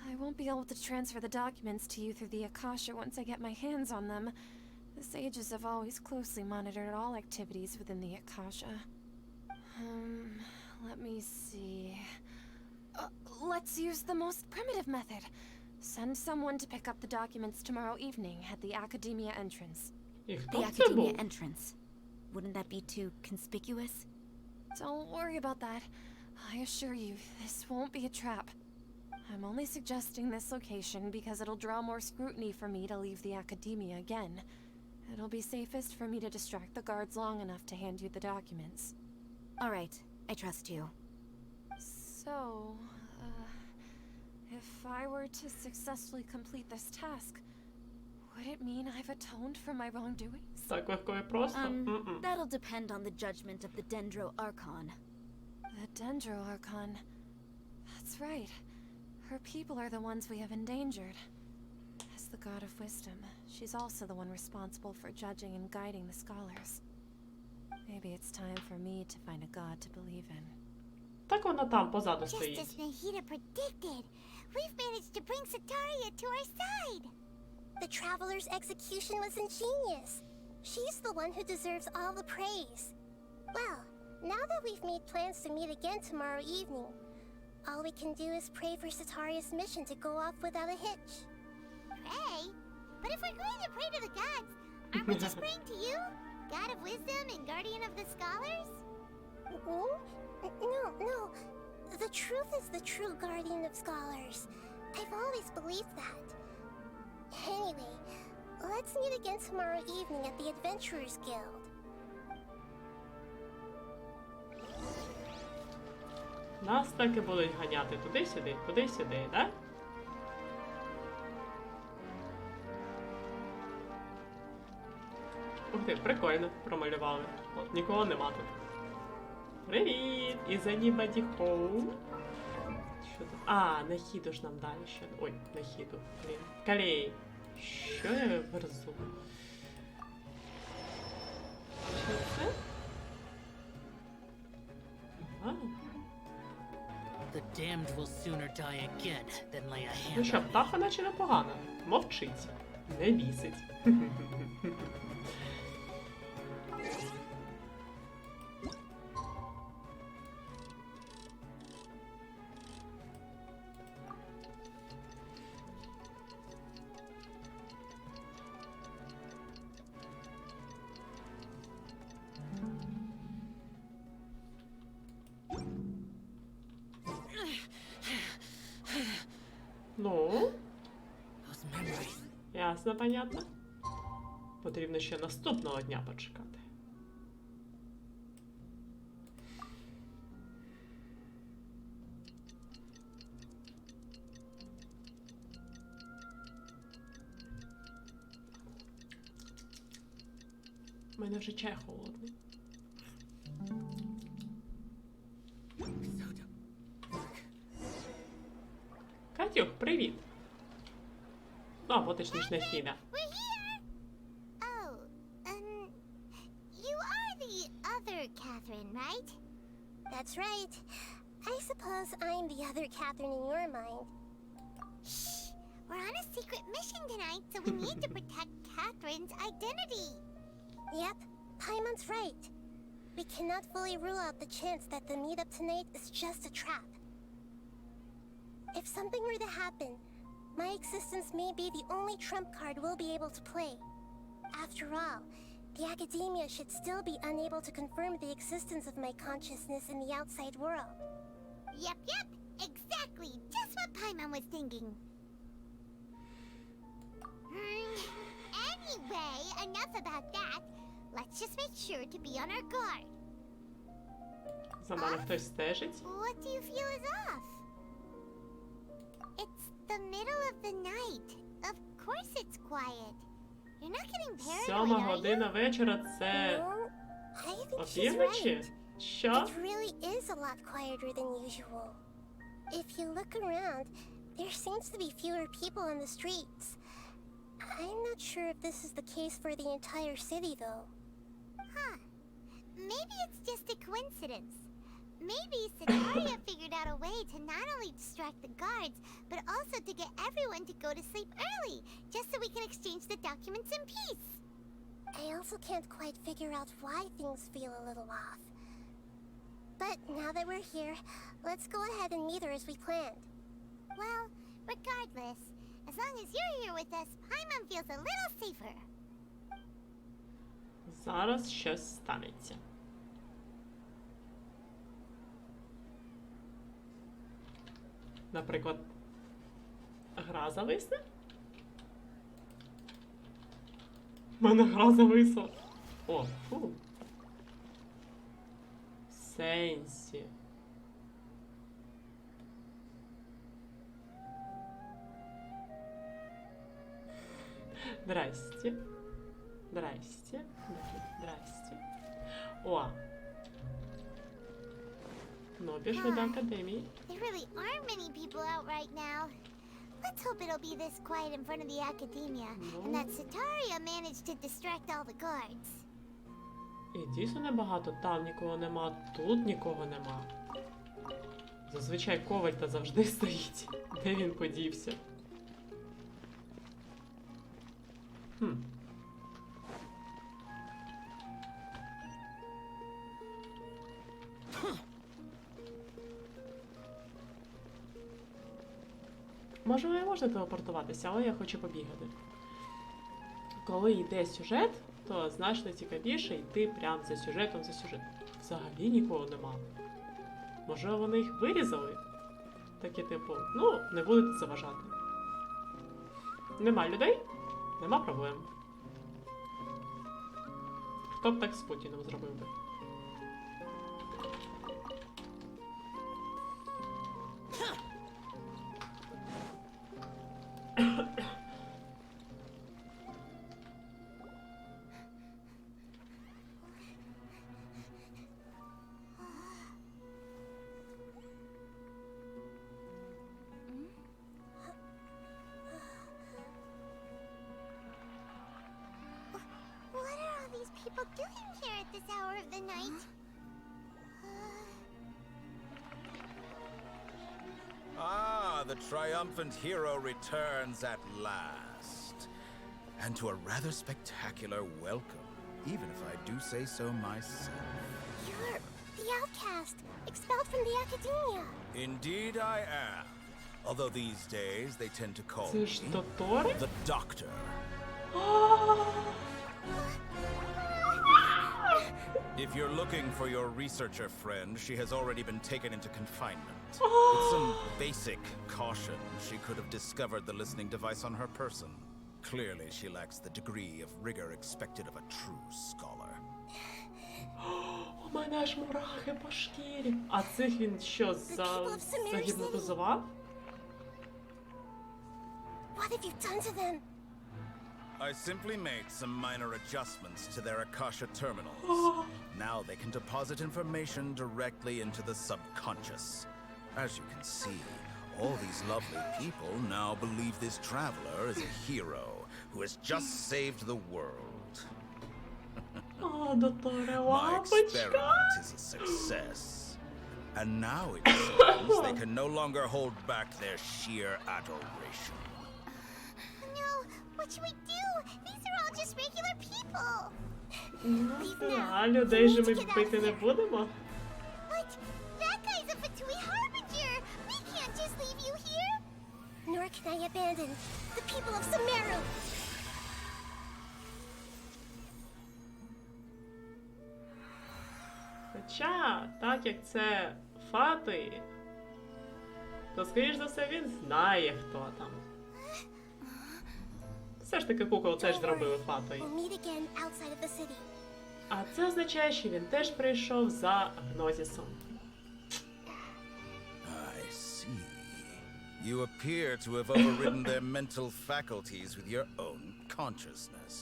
I won't be able to transfer the documents to you through the Akasha once I get my hands on them. The sages have always closely monitored all activities within the Akasha. Let me see. Let's use the most primitive method. Send someone to pick up the documents tomorrow evening at the Academia entrance. І The хто це academia був? entrance. Wouldn't that be too conspicuous? Don't worry about that. I assure you, this won't be a trap. I'm only suggesting this location because it'll draw more scrutiny for me to leave the Academia again. It'll be safest for me to distract the guards long enough to hand you the documents. All right, I trust you. So, if I were to successfully complete this task, would it mean I've atoned for my wrongdoings? Так легко і просто? М-м. That'll depend on the judgment of the Dendro Archon. The Dendro Archon. That's right. Her people are the ones we have endangered. As the god of wisdom, she's also the one responsible for judging and guiding the scholars. Maybe it's time for me to find a god to believe in. Так вона там позаду Just стоїть. as Nahida predicted, we've managed to bring Sataria to our side. The traveler's execution was ingenious. She's the one who deserves all the praise. Well, now that we've made plans to meet again tomorrow evening, all we can do is pray for Sataria's mission to go off without a hitch. Pray? But if we're going to pray to the gods, aren't we just praying to you? God of wisdom and guardian of the scholars? Me? No. The truth is the true guardian of scholars. I've always believed that. Anyway, let's meet again tomorrow evening at the Adventurers Guild. Нас так і будуть ганяти туди-сюди, да? Ух ти, прикольно промалювали. От, нікого нема тут. Привіт! Is anybody home? Що тут? А, Нахіду ж нам далі ще. Ой, Нахіду, блін. Калей! Що я верзу? Що це? The damned will sooner die again than lay a Ну hand що, on me. птаха наче непогана. Мовчить. Не бісить. Ну, Those memories. ясно, понятно. Потрібно ще наступного дня почекати. У мене вже чай холодний. Катюх, привіт! Ну, або точніше, Фіна. We're here! Oh, you are the other Catherine, right? That's right. I suppose I'm the other Catherine in your mind. Shh! We're on a secret mission tonight, so we need to protect Catherine's identity. Yep, Paimon's right. We cannot fully rule out the chance that the meetup tonight is just a trap. If something were to happen, my existence may be the only trump card we'll be able to play. After all, the academia should still be unable to confirm the existence of my consciousness in the outside world. Yep, exactly. Just what Paimon was thinking. Anyway, enough about that. Let's just make sure to be on our guard. За мене хтось стежить. What do you feel is off? It's the middle of the night. Of course it's quiet. You're not getting paranoid, 7 are you? година вечора це No, I think she's опівночі? right. Що? It really is a lot quieter than usual. If you look around, there seems to be fewer people on the streets. I'm not sure if this is the case for the entire city, though. Huh. Maybe it's just a coincidence. Maybe Sitaria figured out a way to not only distract the guards, but also to get everyone to go to sleep early, just so we can exchange the documents in peace. I also can't quite figure out why things feel a little off. But now that we're here, let's go ahead and meet her as we planned. Well, regardless, as long as you're here with us, Paimon feels a little safer. Зараз щось станеться. Наприклад, гра зависне? У мене гра зависла. О, фу. Сенсі. Здрасте. Здрасте. Здрасте. О. Ну, пішли до академії. There really aren't many people out right now. Let's hope it'll be this quiet in front of the academia, and that Sitaria managed to distract all the guards. І дійсно небагато. Там нікого нема, тут нікого нема. Зазвичай Коваль-то завжди стоїть. Де він подівся? Може, можна телепортуватися, але я хочу побігати. Коли йде сюжет, то значно цікавіше йти прямо за сюжетом, Взагалі нікого нема. Може, вони їх вирізали? Таке типу, ну, не будете заважати. Нема людей? Нема проблем. Хто б так з Путіним зробив би? What are all these people doing here at this hour of the night? the triumphant hero returns at last. And to a rather spectacular welcome, even if I do say so myself. You're the outcast, expelled from the academia. Indeed I am. Although these days they tend to call Це me ж Тотори? the Doctor. If you're looking for your researcher friend, she has already been taken into confinement. With some basic caution, she could have discovered the listening device on her person. Clearly, she lacks the degree of rigor expected of a true scholar. У мене аж мурахи по шкірі. А цих він що, загіпнотизував? What have you done to them? I simply made some minor adjustments to their Akasha terminals. Now they can deposit information directly into the subconscious. As you can see, all these lovely people now believe this traveler is a hero who has just saved the world. О, Доторе, My лапочка! experiment is a success. And now it seems they can no longer hold back their sheer adoration. No, what should we do? These are all just regular people. А людей же ми бити не будемо? But that guy's a Fatui Harbinger. We can't just leave you here. Nor can I abandon the people of Sumeru. Хоча, так як це Фати, то, скоріш за все, він знає, хто там. Все ж таки кукол теж зробили Фатою. We'll meet again outside of the city. А це означає, що він теж прийшов за гнозісом. I see. You appear to have overridden their mental faculties with your own consciousness.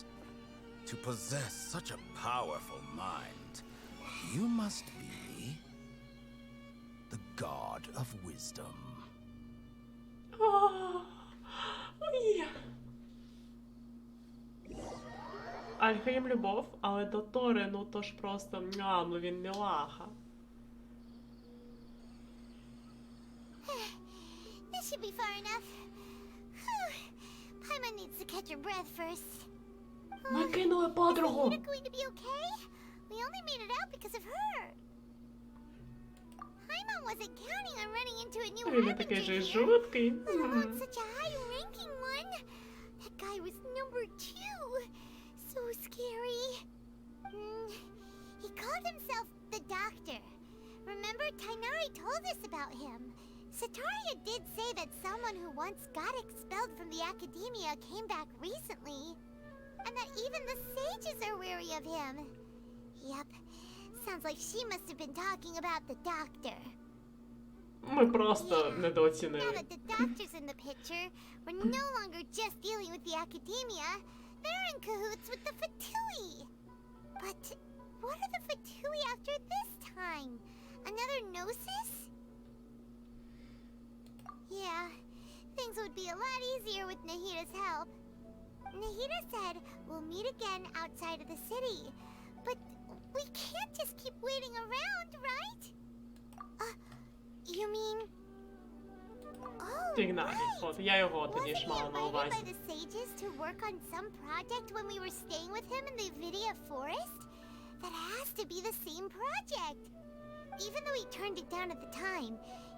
To possess such a powerful mind, you must be the god of wisdom. Ой. Альхаєм любов, але до Тори, ну то ж просто, ну він мілаха. This should be far enough. Paimon needs to catch her breath first. Ми кинули Is подругу! Nahida going to be okay? We only made it out because of her. Paimon wasn't counting on running into a new Він не такий harbinger же й here, жуткий. let alone such a high-ranking one. That guy was number 2. So scary. He called himself the Doctor. Remember, Tainari told us about him. Sataria did say that someone who once got expelled from the academia came back recently. And that even the sages are wary of him. Yep. Sounds like she must have been talking about the Doctor. Ми просто Now недооцінили. that the Doctor's in the picture, we're no longer just dealing with the academia. They're in cahoots with the Fatui. But what are the Fatui after this time? Another Gnosis? Yeah, things would be a lot easier with Nahida's help. Nahida said we'll meet again outside of the city. But we can't just keep waiting around, right? You mean... Oh, Фігналі. От, я його Wasn't тоді he ж мала на invited by увазі. the sages to work on some project when we were staying with him in the Vidia forest? That has to be the same project. Even though he turned it down at the time,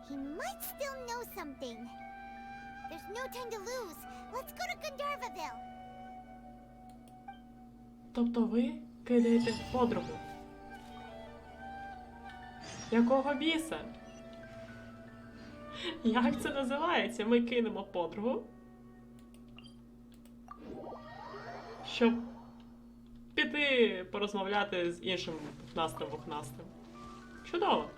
he might still know something. There's no time to lose. Let's go to Gandharvaville. Тобто ви кидаєте подругу? Якого біса? Як це називається? Ми кинемо подругу, щоб піти порозмовляти з іншим пухнастим-вухнастим. Чудово!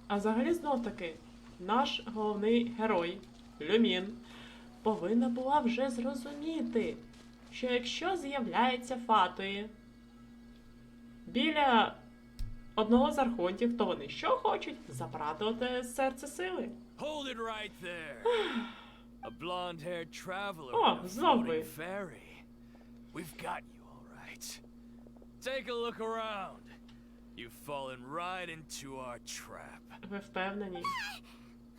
А взагалі знов таки, наш головний герой, Люмін, повинна була вже зрозуміти, що якщо з'являється Фатої біля одного з архонтів, то вони що хочуть? Забрати серце сили. Hold it right there. A blonde-haired traveler О, on a знов floating ви. ferry. We've got you, all right. Take a look around. You've fallen right into our trap. Ви впевнені?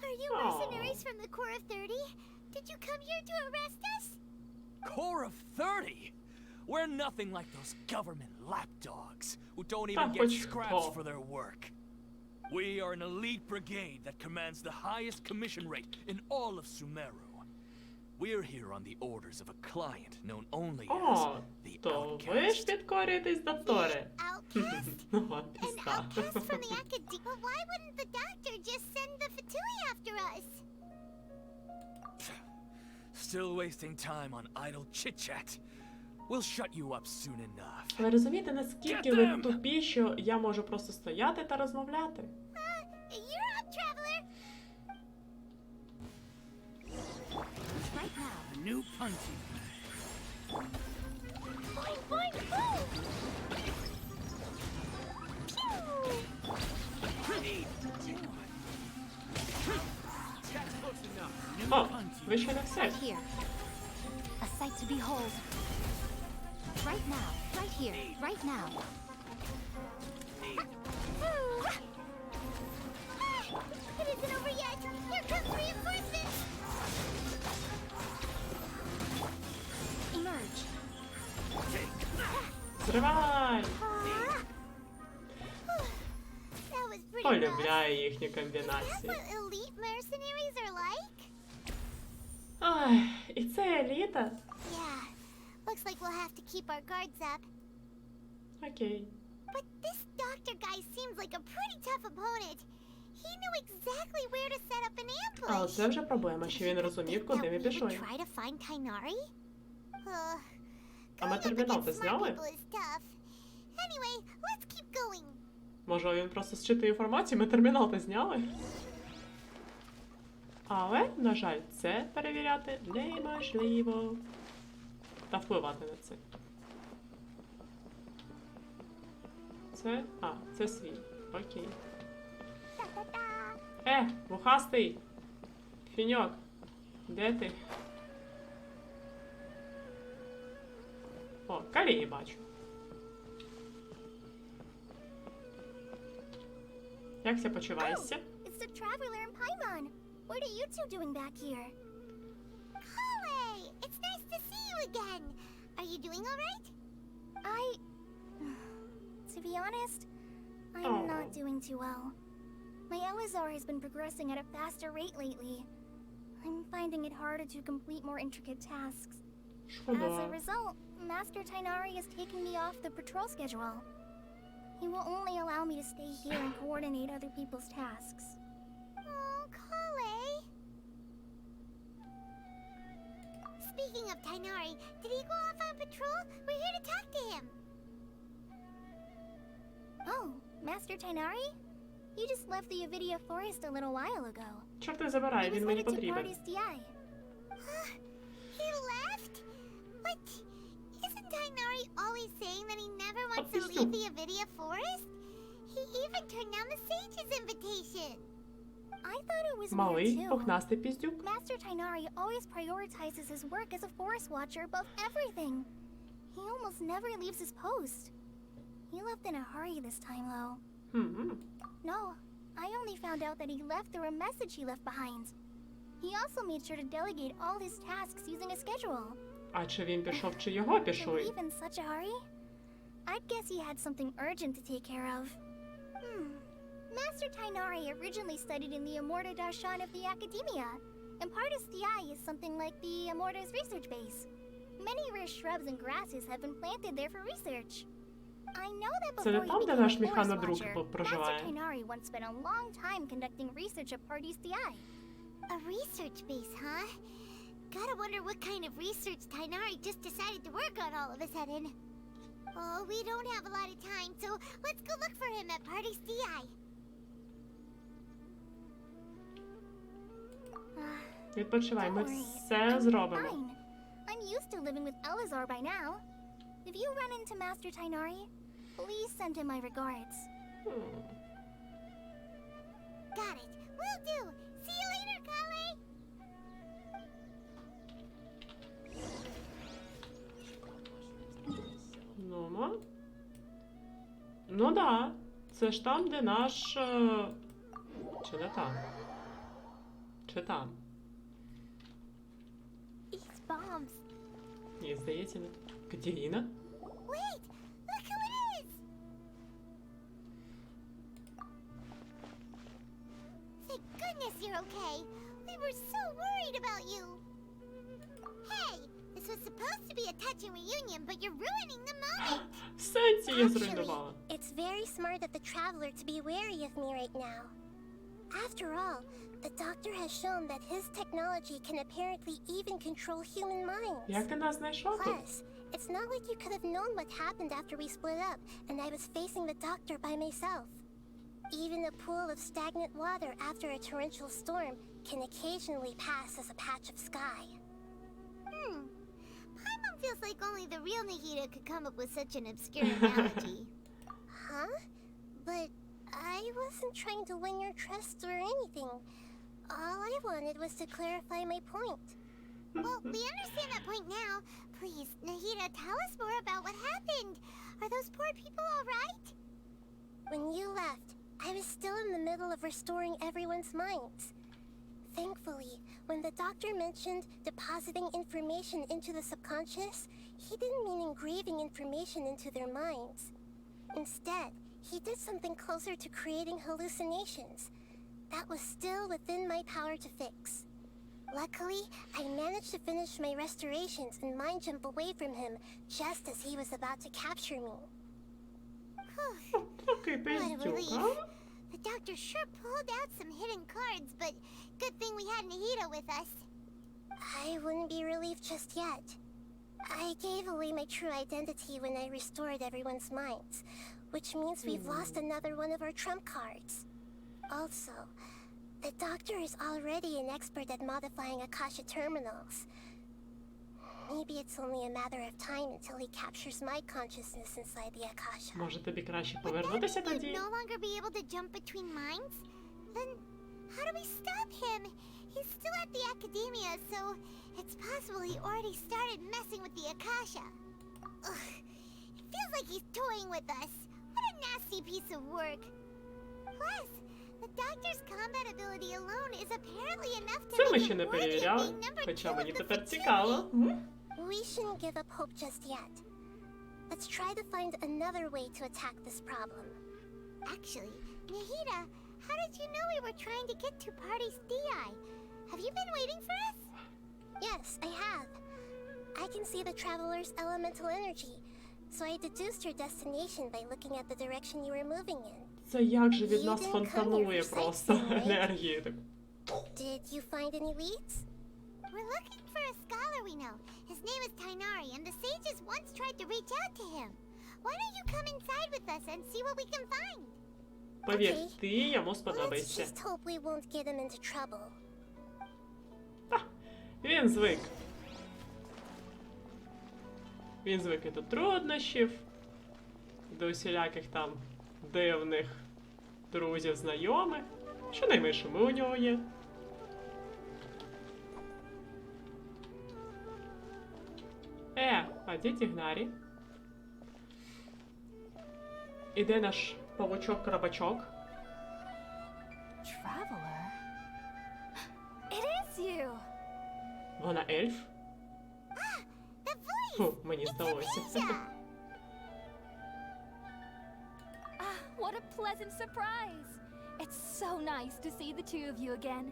Are you mercenaries from the Corps of 30? Did you come here to arrest us? Corps of 30? We're nothing like those government lapdogs who don't Та even get хоч scraps хто. for their work. We are an elite brigade that commands the highest commission rate in all of Sumeru. We're here on the orders of a client known only as О, the то ви ж Outcast. підкорюєтесь до Тори. Outcast? Ну, от An пізда. outcast from the academy? But why wouldn't the doctor just send the Fatui after us? Still wasting time on idle chit-chat. We'll shut you up soon enough. Ви розумієте, наскільки ви тупі, що я можу просто стояти та розмовляти? You're up, traveler. Right now. A new punching. Boing, boing, boom! That's close enough. New О, punching. ви ще не все. Right here. A sight to behold. Right now. Right here. Right now. It isn't over yet. Here comes reinforcements. Emerge. Зривай! That was pretty rough. Полюбляю їхню Is that комбінацію. what elite mercenaries are like? Ай, і це еліта? Yeah. Looks like we'll have to keep our guards up. Окей. But this doctor guy seems like a pretty tough opponent. He knew exactly where to set up an ambush. Але це вже проблема, що він розумів, куди ми пішли. Try to find Tainari? А ми термінал то зняли? Anyway, let's keep going. Може він просто зчитує інформацію, ми термінал то зняли? Але, на жаль, це перевіряти неможливо. Та впливати на це. Це? А, це свій. Окей. Вухастий! Фіньок! Де ти? О, калії бачу. Як ся почуваєшся? It's the traveler and Paimon. What are you two doing back here? Kale! It's nice to see you again. Are you doing all right? To be honest, I'm not doing too well. My Elazar has been progressing at a faster rate lately. I'm finding it harder to complete more intricate tasks. As a result, Master Tainari is taking me off the patrol schedule. He will only allow me to stay here and coordinate other people's tasks. Oh, Kale! Speaking of Tainari, did he go off on patrol? We're here to talk to him. Oh, Master Tainari? You just left the Avidia forest a little while ago. Чорти забирай, He was він мені headed to потрібен. Party's DI. He left? What? Isn't Tainari always saying that he never wants to leave the Avidia forest? He even turned down the sage's invitation. I thought it was weird Малий, too. пухнастий піздюк. Master Tainari always prioritizes his work as a forest watcher above everything. He almost never leaves his post. He left in a hurry this time, though. No, I only found out that he left through a message he left behind. He also made sure to delegate all his tasks using a schedule. А чи він пішов, чи його To пішли? leave in such a hurry? I'd guess he had something urgent to take care of. Master Tainari originally studied in the Amorta Darshan of the Academia, and Partis DI is something like the Amorta's research base. Many rare shrubs and grasses have been planted there for research. I know that Це не before he там, де became наш a forest механодруг watcher, Master проживає? Tainari once spent a long time conducting research at Partis DI. A research base, huh? Gotta wonder what kind of research Tainari just decided to work on all of a sudden. Oh, we don't have a lot of time, so let's go look for him at Party's DI. Відпочивай, ми Don't worry, все I'm зробимо. fine. I'm used to living with Elazar by now. If you run into Master Tainari, please send him my regards. Got it. Will do. See you later, Kale. Ну, ну да. Це ж там, де наш... Чи не там? Чи там? These bombs. Ні, здається, не. Катерина? Wait! Look who it is! Thank goodness you're okay. We were so worried about you. Hey, this was supposed to be a touching reunion, but you're ruining the moment. В сенсі я Actually, зруйнувала. it's very smart of the traveler to be wary of me right now. After all, the doctor has shown that his technology can apparently even control human minds. Як ти нас знайшов тут? Plus, it's not like you could have known what happened after we split up and I was facing the doctor by myself. Even a pool of stagnant water after a torrential storm can occasionally pass as a patch of sky. Paimon feels like only the real Nahida could come up with such an obscure analogy. Huh? But I wasn't trying to win your trust or anything. All I wanted was to clarify my point. Well, we understand that point now. Please, Nahida, tell us more about what happened. Are those poor people all right? When you left, I was still in the middle of restoring everyone's minds. Thankfully, when the doctor mentioned depositing information into the subconscious, he didn't mean engraving information into their minds. Instead, he did something closer to creating hallucinations. That was still within my power to fix. Luckily, I managed to finish my restorations and mind jump away from him just as he was about to capture me. Такий What a пиздюк, relief. а? The doctor sure pulled out some hidden cards, but good thing we had Nahida with us. I wouldn't be relieved just yet. I gave away my true identity when I restored everyone's minds, which means we've lost another one of our trump cards. Also, the doctor is already an expert at modifying Akasha terminals. Maybe it's only a matter of time until he captures my consciousness inside the Akasha. Може тобі краще Would that повернутися mean we'd тоді? no longer be able to jump between minds? Then how do we stop him? He's still at the academia, so it's possible he already started messing with the Akasha. Ugh, it feels like he's toying with us. What a nasty piece of work. Plus, the doctor's combat ability alone is apparently enough to Це ми make ще him не worthy of перевіряли, being number хоча 2 мені of the тепер fraternity. цікаво. We shouldn't give up hope just yet. Let's try to find another way to attack this problem. Actually, Nahida, how did you know we were trying to get to Party's DI? Have you been waiting for us? Yes, I have. I can see the traveler's elemental energy, so I deduced your destination by looking at the direction you were moving in. Це як же від You нас didn't come фонтанує here for просто sightseeing, right? енергією. Так. Did you find any leads? We're looking for a scholar we know. His name is Tainari, and the sages once tried to reach out to him. Why don't you come inside with us and see what we can find? Повір, Окей. ти йому Let's сподобаєшся. just hope we won't get him into trouble. Він звик. Він звик і до труднощів, до усіляких там дивних друзів, знайомих. Щонайменше ми у нього є. А де Тігнарі? І де наш павучок-крабачок? Traveler? It is you! Вона ельф? The voice! Фу, мені здалося. What a pleasant surprise! It's so nice to see the two of you again.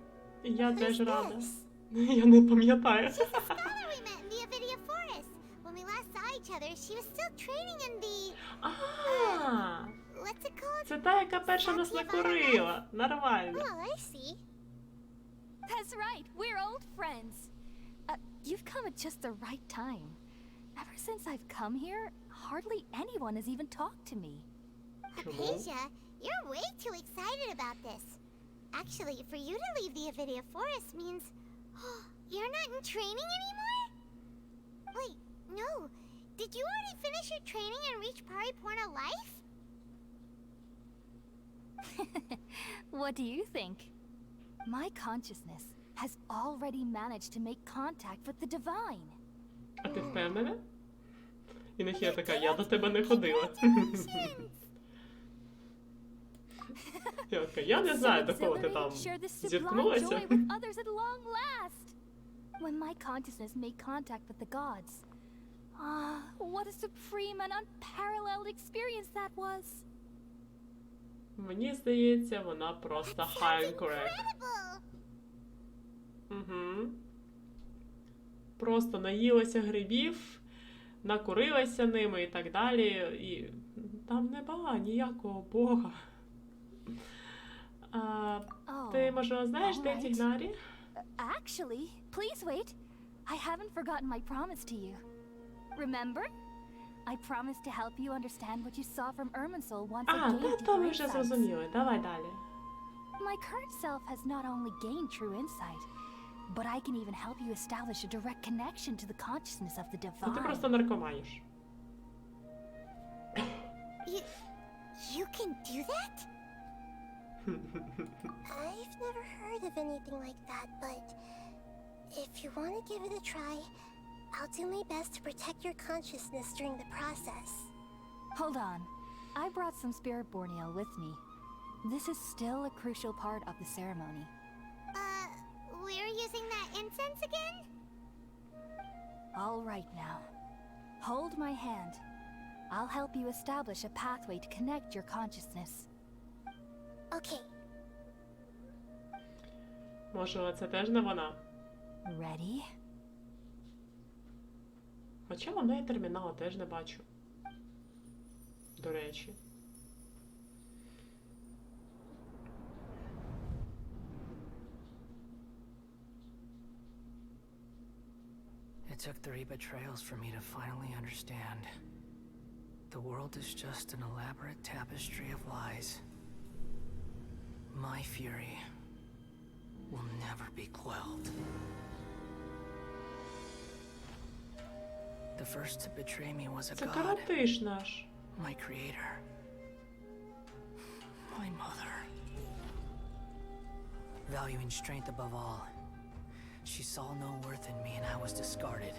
Я теж Who's рада. this? Я не пам'ятаю. Scholar we met in the Avidia Forest. When we last saw each other, she was still training in the... А, What's it called? це та, яка перша нас накурила. Нормально. Oh, I see. That's right, we're old friends. You've come at just the right time. Ever since I've come here, hardly anyone has even talked to me. Acacia, you're way too excited about this. Actually, for you to leave the Avidia Forest means... you're not in training anymore? Wait, no. Did you already finish your training and reach Paripurna life? What do you think? My consciousness has already managed to make contact with the divine. А ти впевнена? І Нехія така, я до тебе не ходила. Я така, я не знаю, до кого ти там зіткнулася. When my consciousness made contact with the gods. Ah, what a supreme and unparalleled experience that was. Мені здається, вона просто high correct. Угу. Просто наїлася грибів, накурилася ними і так далі. І там нема ніякого бога. Ти, може, знаєш, де ці гнарі? Actually, please wait. I haven't forgotten my promise to you. Remember? I promised to help you understand what you saw from Irminsul once I gained deeper то ми вже insights. зрозуміли. Давай далі. My current self has not only gained true insight, but I can even help you establish a direct connection to the consciousness of the Ти divine. просто наркоманиш. You can do that? I've never heard of anything like that, but if you want to give it a try, I'll do my best to protect your consciousness during the process. Hold on. I brought some spirit borneo with me. This is still a crucial part of the ceremony. We're using that incense again? All right now. Hold my hand. I'll help you establish a pathway to connect your consciousness. Okay. Може, це теж не вона? Ready? Хоча вона і термінала теж не бачу. До речі. It took 3 betrayals for me to finally understand. The world is just an elaborate tapestry of lies. My fury will never be quelled. The first to betray me was a Це god, коротиш наш. my creator, my mother. Valuing strength above all, she saw no worth in me and I was discarded.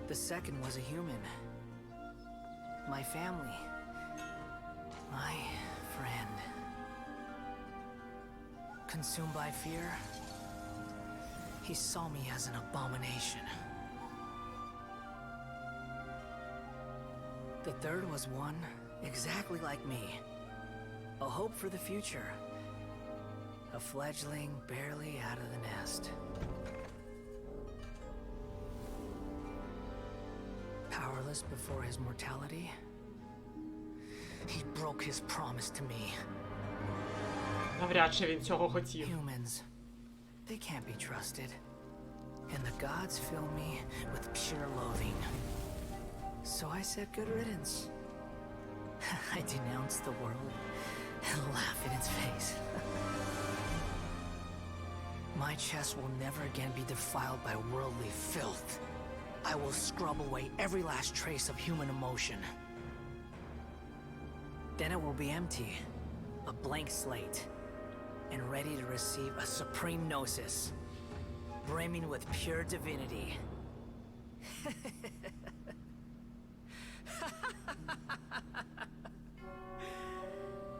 The second was a human, my family, my friend. Consumed by fear, he saw me as an abomination. The third was one exactly like me, a hope for the future, a fledgling barely out of the nest. Powerless before his mortality, he broke his promise to me. Навряд чи він цього хотів. Humans, they can't be trusted. And the gods fill me with pure loathing. So I said good riddance. I denounce the world and laugh in its face. My chest will never again be defiled by worldly filth. I will scrub away every last trace of human emotion. Then it will be empty, a blank slate, and ready to receive a supreme gnosis, brimming with pure divinity.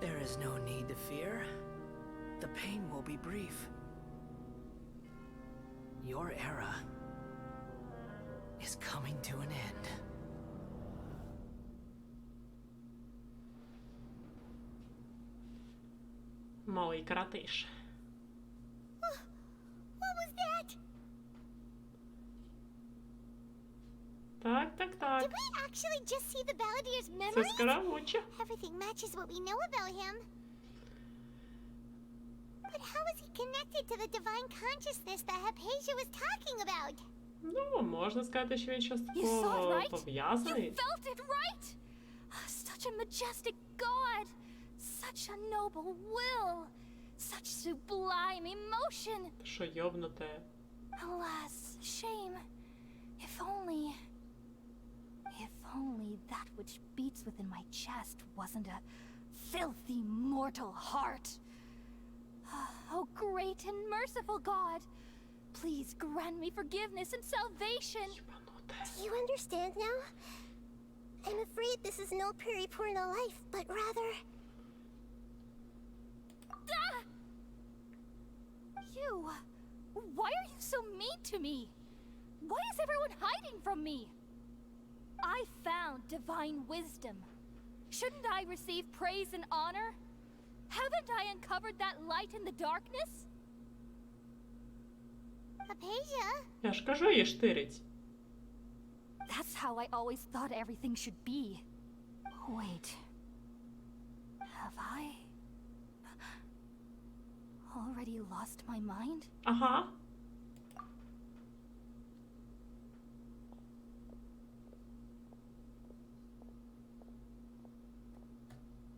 There is no need to fear. The pain will be brief. Your era is coming to an end. Малий коротиш. What was that? Так. Did we actually just see the Balladier's Це memories? скоромуче. Everything matches what we know about him. But how is he connected to the divine consciousness that Hypatia was talking about? Ну, можна сказати, що він You saw it, частково right? You пов'язаний. felt it, right? Such a majestic god! Such a noble will! Such sublime emotion! Що йобнуте. Alas, shame. If only that which beats within my chest wasn't a filthy mortal heart. Oh, great and merciful God, please grant me forgiveness and salvation. Do you understand now? I'm afraid this is no Puripurna life, but rather... Ah! You... Why are you so mean to me? Why is everyone hiding from me? I found divine wisdom. Shouldn't I receive praise and honor? Haven't I uncovered that light in the darkness? Hypatia? Я ж кажу, її штирить. That's how I always thought everything should be. Wait. Have I already lost my mind? Ага.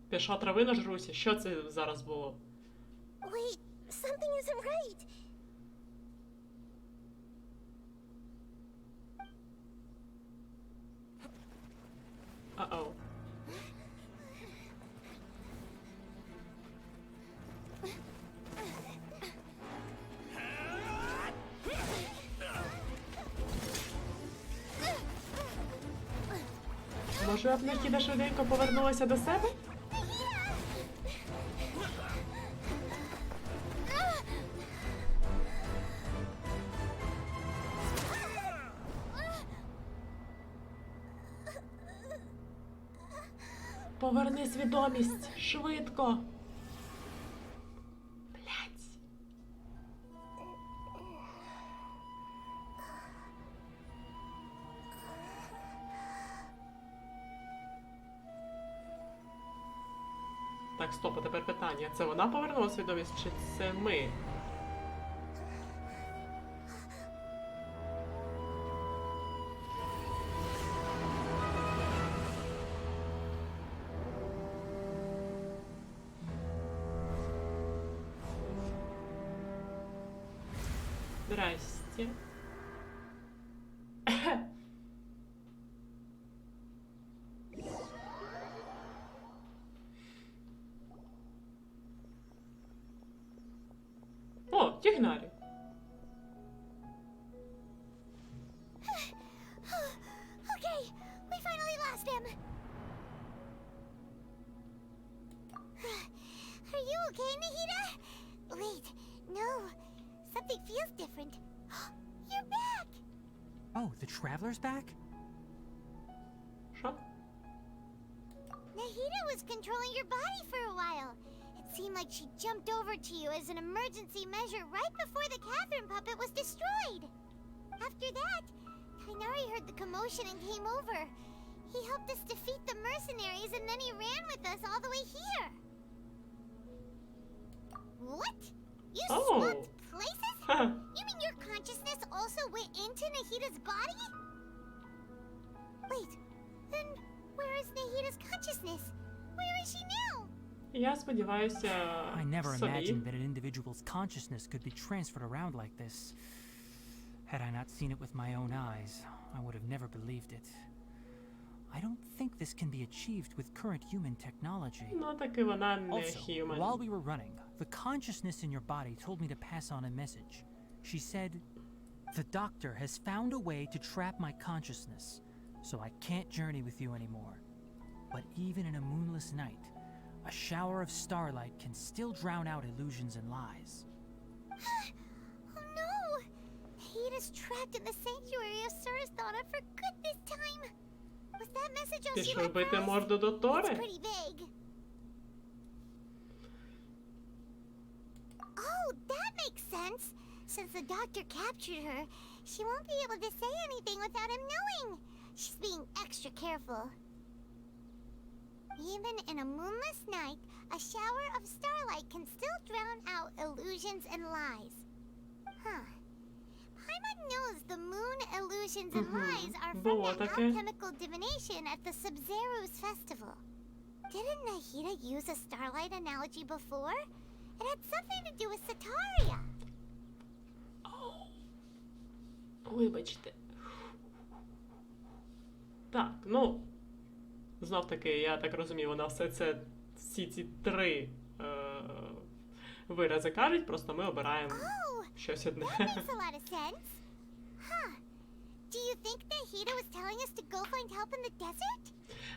Пішла трави нажруся. Що це зараз було? Wait, something isn't right. Uh-oh. Може, Нахіда швиденько повернулася до себе? Поверни свідомість, швидко. Блядь. Так, стоп, а тепер питання. Це вона повернула свідомість, чи це ми? Здрасте. О, тігнарі. Okay, we finally lost him. Are you okay, Nahida? Wait, no. Something feels different. You're back! Oh, the traveler's back? Що? Nahida was controlling your body for a while. It seemed like she jumped over to you as an emergency measure right before the Catherine puppet was destroyed. After that, Kainari heard the commotion and came over. He helped us defeat the mercenaries and then he ran with us all the way here. What? You swapped places? You mean your consciousness also went into Nahida's body? Wait, then where is Nahida's consciousness? Where is she now? Я сподіваюся, I never собі. imagined that an individual's consciousness could be transferred around like this. Had I not seen it with my own eyes, I would have never believed it. I don't think this can be achieved with current human technology. Ну, таки вона не Also, human. while we were running, the consciousness in your body told me to pass on a message. She said, "The doctor has found a way to trap my consciousness, so I can't journey with you anymore. But even in a moonless night, a shower of starlight can still drown out illusions and lies." Oh no! Nahida's trapped in the sanctuary of Surasthana for good this time. Was that message all she Пішов left бити for us? морду до It's Тори? pretty vague. Oh, that makes sense. Since the doctor captured her, she won't be able to say anything without him knowing. She's being extra careful. Even in a moonless night, a shower of starlight can still drown out illusions and lies. Huh. Paimon knows the moon illusions and lies are from Було the таке. alchemical divination at the Sub-Zero's festival. Didn't Nahida use a starlight analogy before? It had something to do with Sataria. Вибачте. Так, ну, знов таки, я так розумію, вона все це всі ці три вирази кажуть, просто ми обираємо щось одне. That makes a lot of sense. Huh. Do you think Nahida was telling us to go find help in the desert?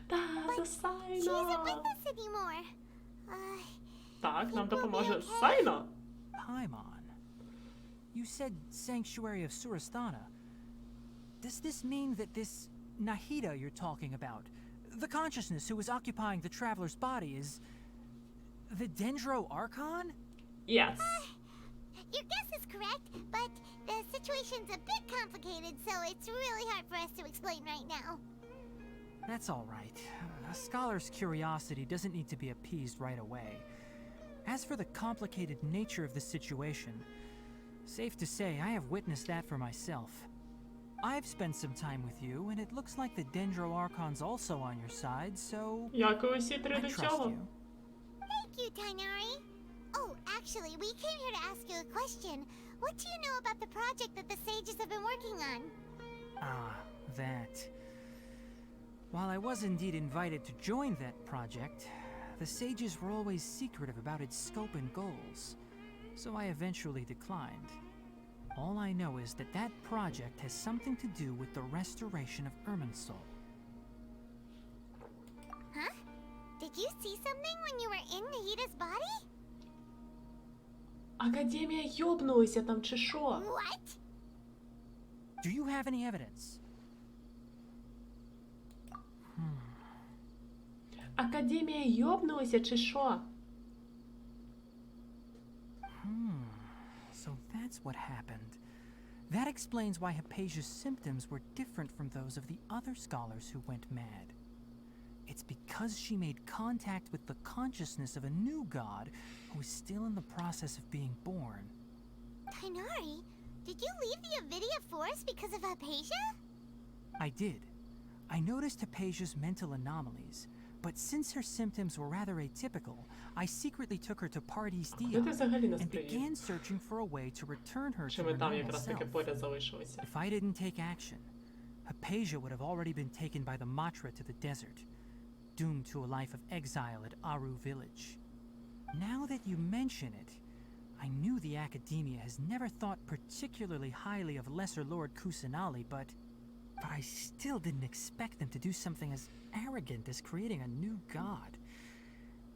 Та, це She isn't with Сайно! us anymore. Так, нам think we'll be допоможе okay. Сайно! Paimon, you said Sanctuary of Surasthana. Does this mean that this Nahida you're talking about, the consciousness who is occupying the traveler's body, is the Dendro Archon? Yes. Your guess is correct, but the situation's a bit complicated, so it's really hard for us to explain right now. That's all right. A scholar's curiosity doesn't need to be appeased right away. As for the complicated nature of the situation, safe to say I have witnessed that for myself. I've spent some time with you, and it looks like the Dendro Archon's also on your side, so Як і усі три I до trust цього. you. Thank you, Tainari. Oh, actually, we came here to ask you a question. What do you know about the project that the sages have been working on? Ah, that. While I was indeed invited to join that project, the sages were always secretive about its scope and goals, so I eventually declined. All I know is that that project has something to do with the restoration of Irminsul. Huh? Did you see something when you were in Nahida's body? Академія йобнулася там чи що? What? Do you have any evidence? Академія йобнулася чи що? So that's what happened. That explains why Hypatia's symptoms were different from those of the other scholars who went mad. It's because she made contact with the consciousness of a new god who is still in the process of being born. Tainari, did you leave the Avidia Forest because of Hypatia? I did. I noticed Hypatia's mental anomalies, but since her symptoms were rather atypical, I secretly took her to Pardis Куди ти Dia взагалі нас and привів? began searching for a way to return her Чи to ми her там normal якраз таки self. поряд залишилися? If I didn't take action, Hypatia would have already been taken by the Matra to the desert, doomed to a life of exile at Aru village. Now that you mention it, I knew the Academia has never thought particularly highly of Lesser Lord Kusanali, but I still didn't expect them to do something as arrogant as creating a new god.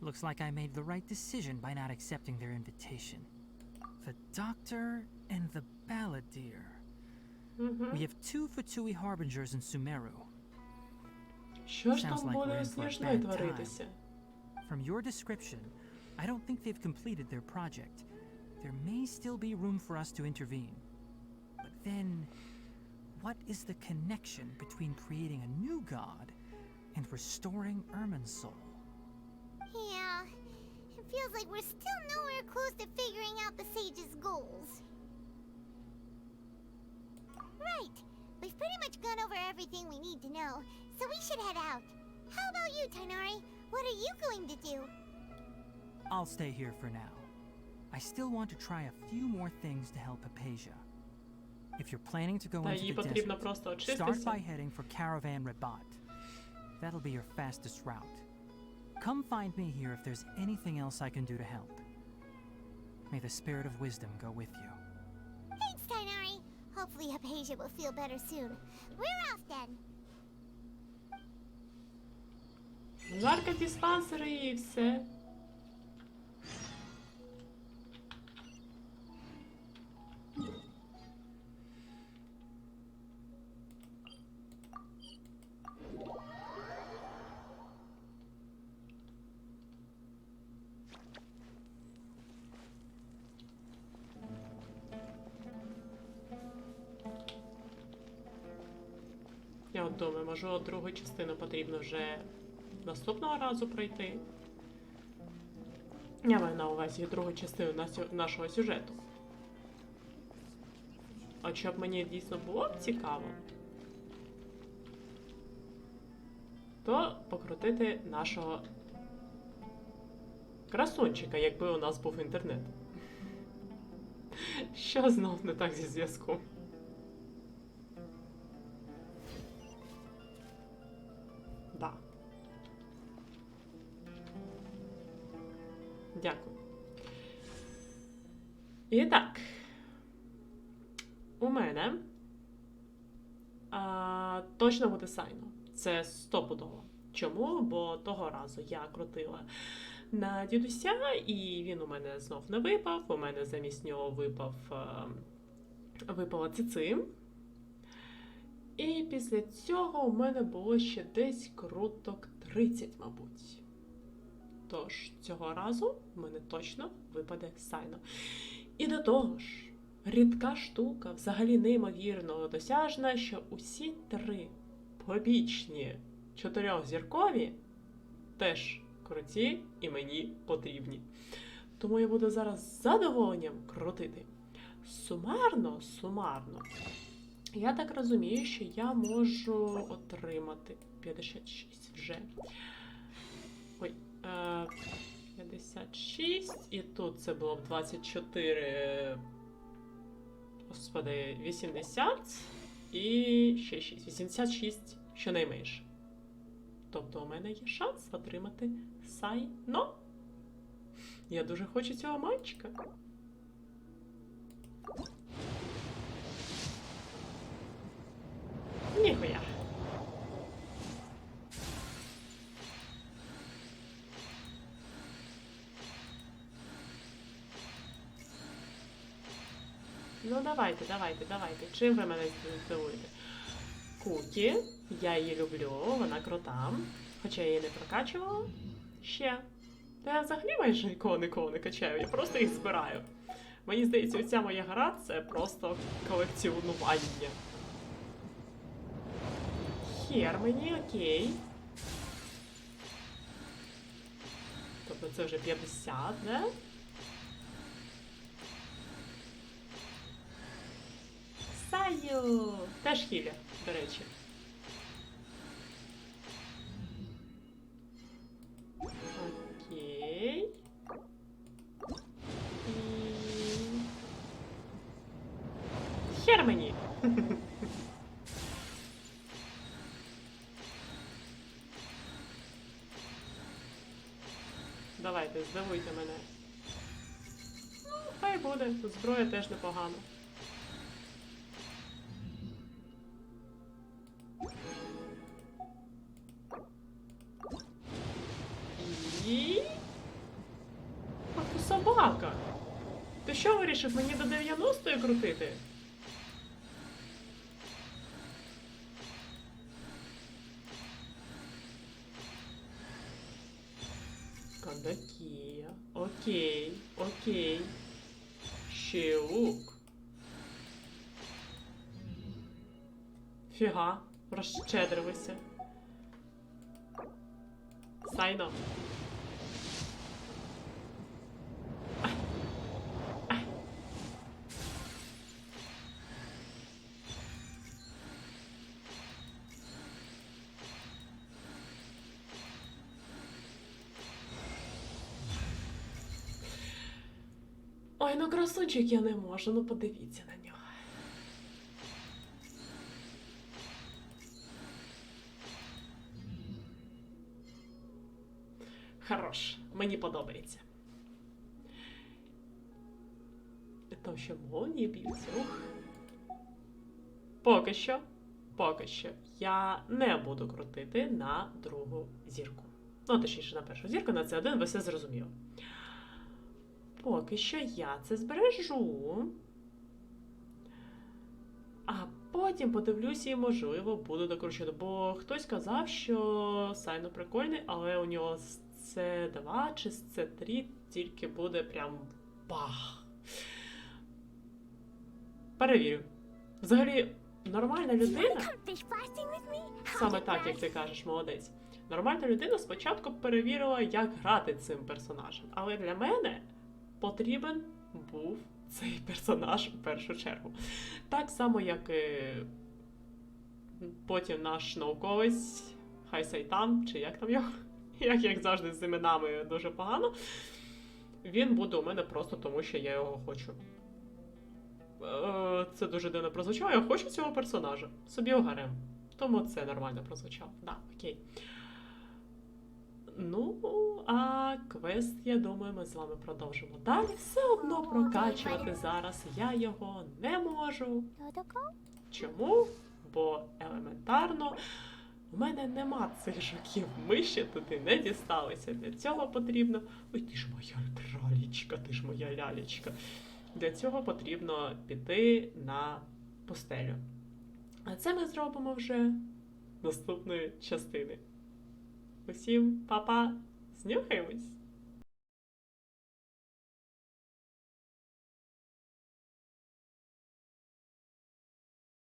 Looks like I made the right decision by not accepting their invitation. The Doctor and the Balladeer. We have two Fatui Harbingers in Sumeru. Що ж Sounds там like буде we're у in for a Сніжної bad time. творитися? From your description, I don't think they've completed their project. There may still be room for us to intervene. But then, what is the connection between creating a new god and restoring Irminsul? Yeah, it feels like we're still nowhere close to figuring out the sage's goals. Right, we've pretty much gone over everything we need to know, so we should head out. How about you, Tainari? What are you going to do? I'll stay here for now. I still want to try a few more things to help Hypatia. If you're planning to go Та into їй the потрібно desert, просто start очиститися. by heading for Caravan Rabat. That'll be your fastest route. Come find me here if there's anything else I can do to help. May the spirit of wisdom go with you. Thanks, Tainari. Hopefully Hypatia will feel better soon. We're off then. Жарка диспансери і все. Я от думаю, може, от другу частину потрібно вже наступного разу пройти. Я маю на увазі другу частину нашого сюжету. А щоб мені дійсно було б цікаво, то покрутити нашого красунчика, якби у нас був інтернет. Що знов не так зі зв'язком? Да. Дякую. І так. У мене точно буде сайно. Це стопудово. Чому? Бо того разу я крутила на дідуся, і він у мене знов не випав. У мене замість нього випала цици. І після цього у мене було ще десь круток 30, мабуть. Тож, цього разу в мене точно випаде сайно. І до того ж, рідка штука, взагалі неймовірно досяжна, що усі 3 побічні 4-зіркові теж круті і мені потрібні. Тому я буду зараз з задоволенням крутити. Сумарно, я так розумію, що я можу отримати 56 вже. Ой, 56, і тут це було б 24, господи, 80, і ще 6, 86 щонайменше. Тобто у мене є шанс отримати сайно. Я дуже хочу цього мальчика. Ніхуя. Ну давайте. Чим ви мене здивуєте? Кукі. Я її люблю, вона крута. Хоча я її не прокачувала ще. Та я взагалі майже нікого не качаю, я просто їх збираю. Мені здається, оця моя гра – це просто колекціонування. Хер мені, окей. Тобто це вже 50, не? Саю! Теж хіля, до речі. Окей. Хер мені! Давайте, здивуйте мене. Ну, хай буде. Зброя теж непогана. І... Ах ти собака! Ти що вирішив мені до 90-ї крутити? Кандакія. Окей. Ще лук. Фіга, розщедрилися. Сайно. Ой, ну красунчик я не можу, ну подивіться на нього. Хорош, мені подобається. Там ще молнії б'ються, ух. Поки що я не буду крутити на другу зірку. Ну, точніше, на першу зірку, на С1, ви все зрозуміли. Поки що я це збережу. А потім подивлюся і, можливо, буду докручувати. Бо хтось казав, що сайно прикольний, але у нього з С2 чи з С3 тільки буде прям бах. Перевірю. Взагалі, нормальна людина, саме так, як ти кажеш, молодець. Нормальна людина спочатку перевірила, як грати цим персонажем. Але для мене потрібен був цей персонаж в першу чергу. Так само, як і потім наш науковець Хай Сайтан, чи як там його, як завжди з іменами дуже погано, він буде у мене просто тому, що я його хочу. Це дуже дивно прозвучало, я хочу цього персонажа, собі у гарем. Тому це нормально прозвучало. Да, окей. Ну, а Так, квест, я думаю, ми з вами продовжимо далі. Все одно прокачувати зараз я його не можу. Чому? Бо елементарно у мене нема цих жуків. Ми ще туди не дісталися. Для цього потрібно... Ой, ти ж моя кралічка, ти ж моя лялечка. Для цього потрібно піти на пустелю. А це ми зробимо вже наступної частини. Усім па-па, знюхаємось!